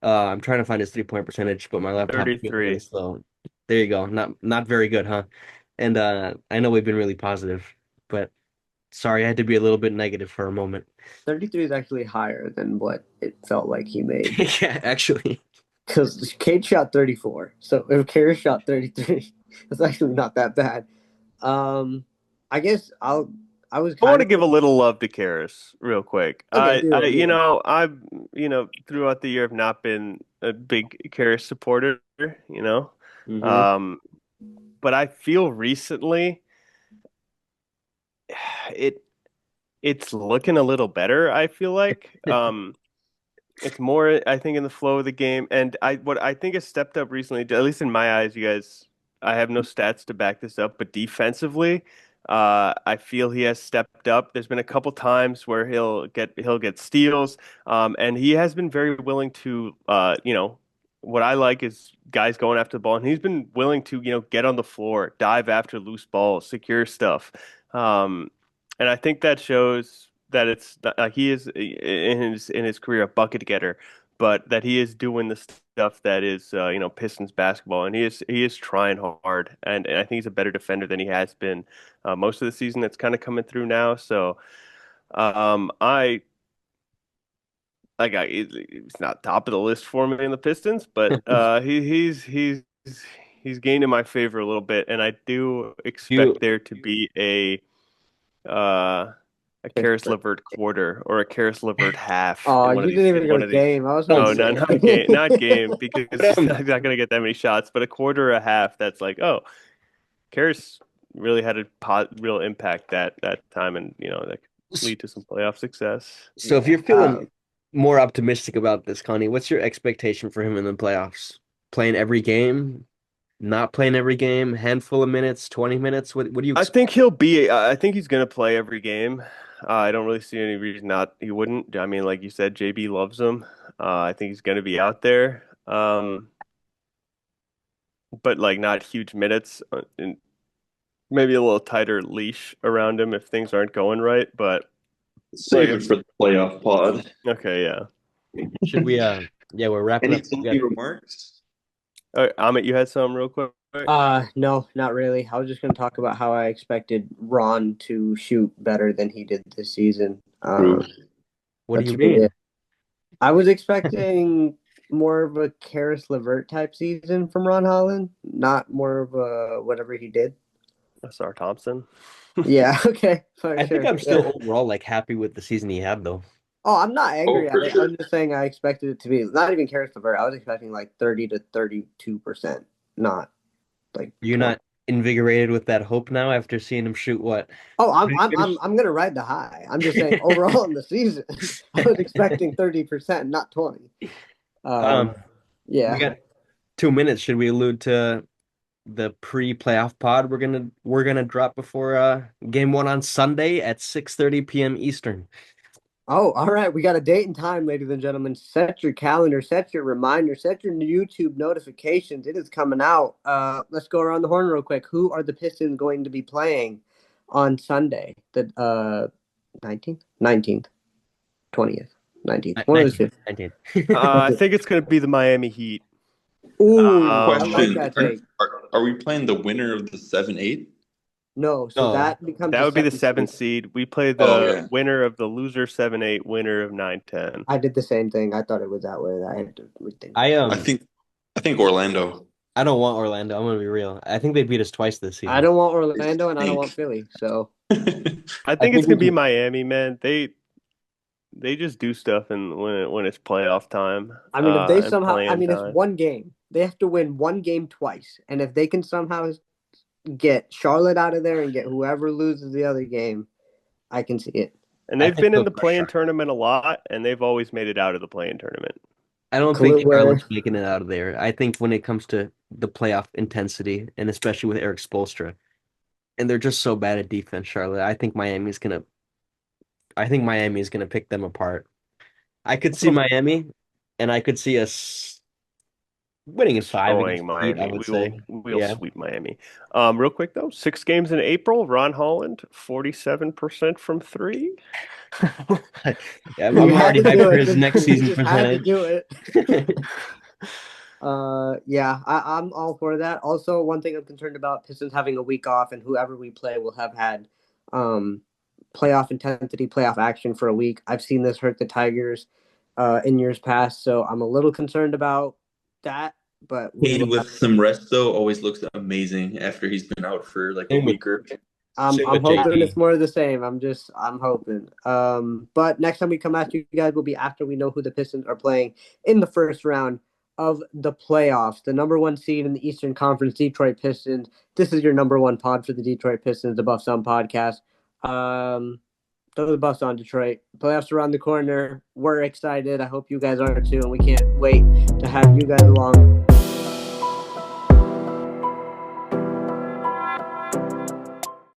Speaker 6: I'm trying to find his 3-point percentage, but my laptop is being really
Speaker 5: 33.
Speaker 6: slow. There you go. Not very good, huh? And I know we've been really positive, but sorry, I had to be a little bit negative for a moment.
Speaker 4: 33 is actually higher than what it felt like he made.
Speaker 6: Yeah, actually.
Speaker 4: Because Cade shot 34. So if Karis shot 33, it's actually not that bad. I guess I was
Speaker 5: I want
Speaker 4: kind
Speaker 5: to
Speaker 4: of
Speaker 5: give a little love to Karis real quick.
Speaker 4: Okay, do it, do it.
Speaker 5: I've, throughout the year have not been a big Karis supporter,
Speaker 4: Mhm.
Speaker 5: um, but I feel recently it it's looking a little better, I feel like. It's more, I think, in the flow of the game. And what I think has stepped up recently, at least in my eyes, you guys, I have no stats to back this up, but defensively, I feel he has stepped up. There's been a couple times where he'll get steals, and he has been very willing to, what I like is guys going after the ball, and he's been willing to, get on the floor, dive after loose balls, secure stuff. And I think that shows that it's he is in his career a bucket getter. but that he is doing the stuff that is Pistons basketball, and he is trying hard, and I think he's a better defender than he has been most of the season. That's kind of coming through now. So I like he's not top of the list for me in the Pistons, but he's gained in my favor a little bit, and I do expect there to be a Karis LeVert quarter or a Karis LeVert half
Speaker 4: Oh,
Speaker 5: in one
Speaker 4: you
Speaker 5: of these
Speaker 4: didn't even
Speaker 5: one
Speaker 4: go
Speaker 5: of these.
Speaker 4: game. I was
Speaker 5: No,
Speaker 4: about to
Speaker 5: not
Speaker 4: say.
Speaker 5: not game because he's not going to get that many shots, but a quarter or a half that's like, oh, Karis really had a real impact that time, and that could lead to some playoff success.
Speaker 6: So if you're feeling more optimistic about this, Connie, what's your expectation for him in the playoffs? Playing every game, not playing every game, handful of minutes, 20 minutes? What do you
Speaker 5: I
Speaker 6: expect?
Speaker 5: think I think he's going to play every game. I don't really see any reason not he wouldn't. I mean, like you said, JB loves him. I think he's going to be out there. But like not huge minutes and maybe a little tighter leash around him if things aren't going right. But
Speaker 7: Save it for the playoff pod.
Speaker 5: okay, yeah.
Speaker 6: Should we yeah, we're wrapping
Speaker 7: Any
Speaker 6: up.
Speaker 7: closing remarks?
Speaker 5: Amit, you had some real quick.
Speaker 4: No, not really. I was just going to talk about how I expected Ron to shoot better than he did this season.
Speaker 6: What do you
Speaker 4: that's really
Speaker 6: mean?
Speaker 4: it. I was expecting more of a Karis LeVert type season from Ron Holland, not more of a whatever he did.
Speaker 5: Sar Thompson.
Speaker 4: Yeah, okay.
Speaker 6: I think I'm still overall like happy with the season he had though.
Speaker 4: Oh, I'm not angry
Speaker 7: for
Speaker 4: at it.
Speaker 7: sure.
Speaker 4: I'm just saying I expected it to be not even Karis LeVert. I was expecting like 30 to 32%, not like
Speaker 6: You're
Speaker 4: 20.
Speaker 6: not invigorated with that hope now after seeing him shoot what?
Speaker 4: Oh,
Speaker 6: What did he finish?
Speaker 4: I'm gonna ride the high. I'm just saying overall in the season, I was expecting 30%, not 20.
Speaker 6: We
Speaker 4: Yeah.
Speaker 6: got 2 minutes. Should we allude to the pre-playoff pod we're gonna drop before game one on Sunday at 6:30 p.m. Eastern?
Speaker 4: Oh, all right. We got a date and time, ladies and gentlemen. Set your calendar, set your reminder, set your YouTube notifications. It is coming out. Let's go around the horn real quick. Who are the Pistons going to be playing on Sunday? The 19th, 20th, 19th. One of the two.
Speaker 6: 19.
Speaker 5: I think it's going to be the Miami Heat.
Speaker 4: Ooh, I like
Speaker 7: Question:
Speaker 4: that take.
Speaker 7: Are we playing the winner of the 7-8?
Speaker 4: No, so
Speaker 6: No.
Speaker 4: that becomes
Speaker 5: That would be the
Speaker 4: seventh
Speaker 5: 7th seed. We play the
Speaker 7: Oh,
Speaker 5: winner of the loser 7-8, winner of 9-10.
Speaker 4: I did the same thing. I thought it was that way. I had to rethink.
Speaker 7: I think Orlando.
Speaker 6: I don't want Orlando. I'm gonna be real. I think they beat us twice this season.
Speaker 4: I don't want Orlando and I don't want Philly. So
Speaker 5: I think
Speaker 6: think
Speaker 5: it's going to
Speaker 6: we
Speaker 5: be Miami, man. They just do stuff when it's playoff time.
Speaker 4: I mean, if they
Speaker 5: and
Speaker 4: somehow,
Speaker 5: playing
Speaker 4: it's
Speaker 5: time.
Speaker 4: one game. They have to win one game twice, and if they can somehow get Charlotte out of there and get whoever loses the other game, I can see it.
Speaker 5: And
Speaker 6: I
Speaker 5: they've
Speaker 6: think
Speaker 5: been in
Speaker 6: they'll
Speaker 5: the play-in
Speaker 6: crush
Speaker 5: tournament a lot, and they've always made it out of the play-in tournament.
Speaker 6: I don't think
Speaker 4: Clue where-
Speaker 6: Charlotte's making it out of there. I think when it comes to the playoff intensity, and especially with Eric Spoelstra, and they're just so bad at defense, Charlotte. I think Miami is gonna pick them apart. I could see Miami, and I could see us winning in 5
Speaker 5: Showing
Speaker 6: against the Heat, I
Speaker 5: Miami.
Speaker 6: would say.
Speaker 5: We'll
Speaker 6: Yeah.
Speaker 5: sweep Miami. Real quick though, 6 games in April. Ron Holland, 47% from 3.
Speaker 6: Yeah, I'm
Speaker 4: You had
Speaker 6: already
Speaker 4: to
Speaker 6: hyped
Speaker 4: do
Speaker 6: for
Speaker 4: it.
Speaker 6: his next
Speaker 4: You
Speaker 6: season
Speaker 4: just had to
Speaker 6: percentage.
Speaker 4: do it. Yeah, I'm all for that. Also, one thing I'm concerned about: Pistons having a week off, and whoever we play will have had playoff intensity, playoff action for a week. I've seen this hurt the Tigers in years past, so I'm a little concerned about that. But we
Speaker 7: Cade
Speaker 4: will
Speaker 7: with some rest though always looks amazing after he's been out for like a
Speaker 6: Same with-
Speaker 7: week or.
Speaker 4: I'm
Speaker 6: Same with
Speaker 4: hoping
Speaker 6: JD.
Speaker 4: it's more of the same. I'm hoping. But next time we come at you guys will be after we know who the Pistons are playing in the first round of the playoffs. The number 1 seed in the Eastern Conference, Detroit Pistons. This is your number 1 pod for the Detroit Pistons, the Buffs On podcast. Throw the Buffs on, Detroit. Playoffs around the corner. We're excited. I hope you guys are too, and we can't wait to have you guys along.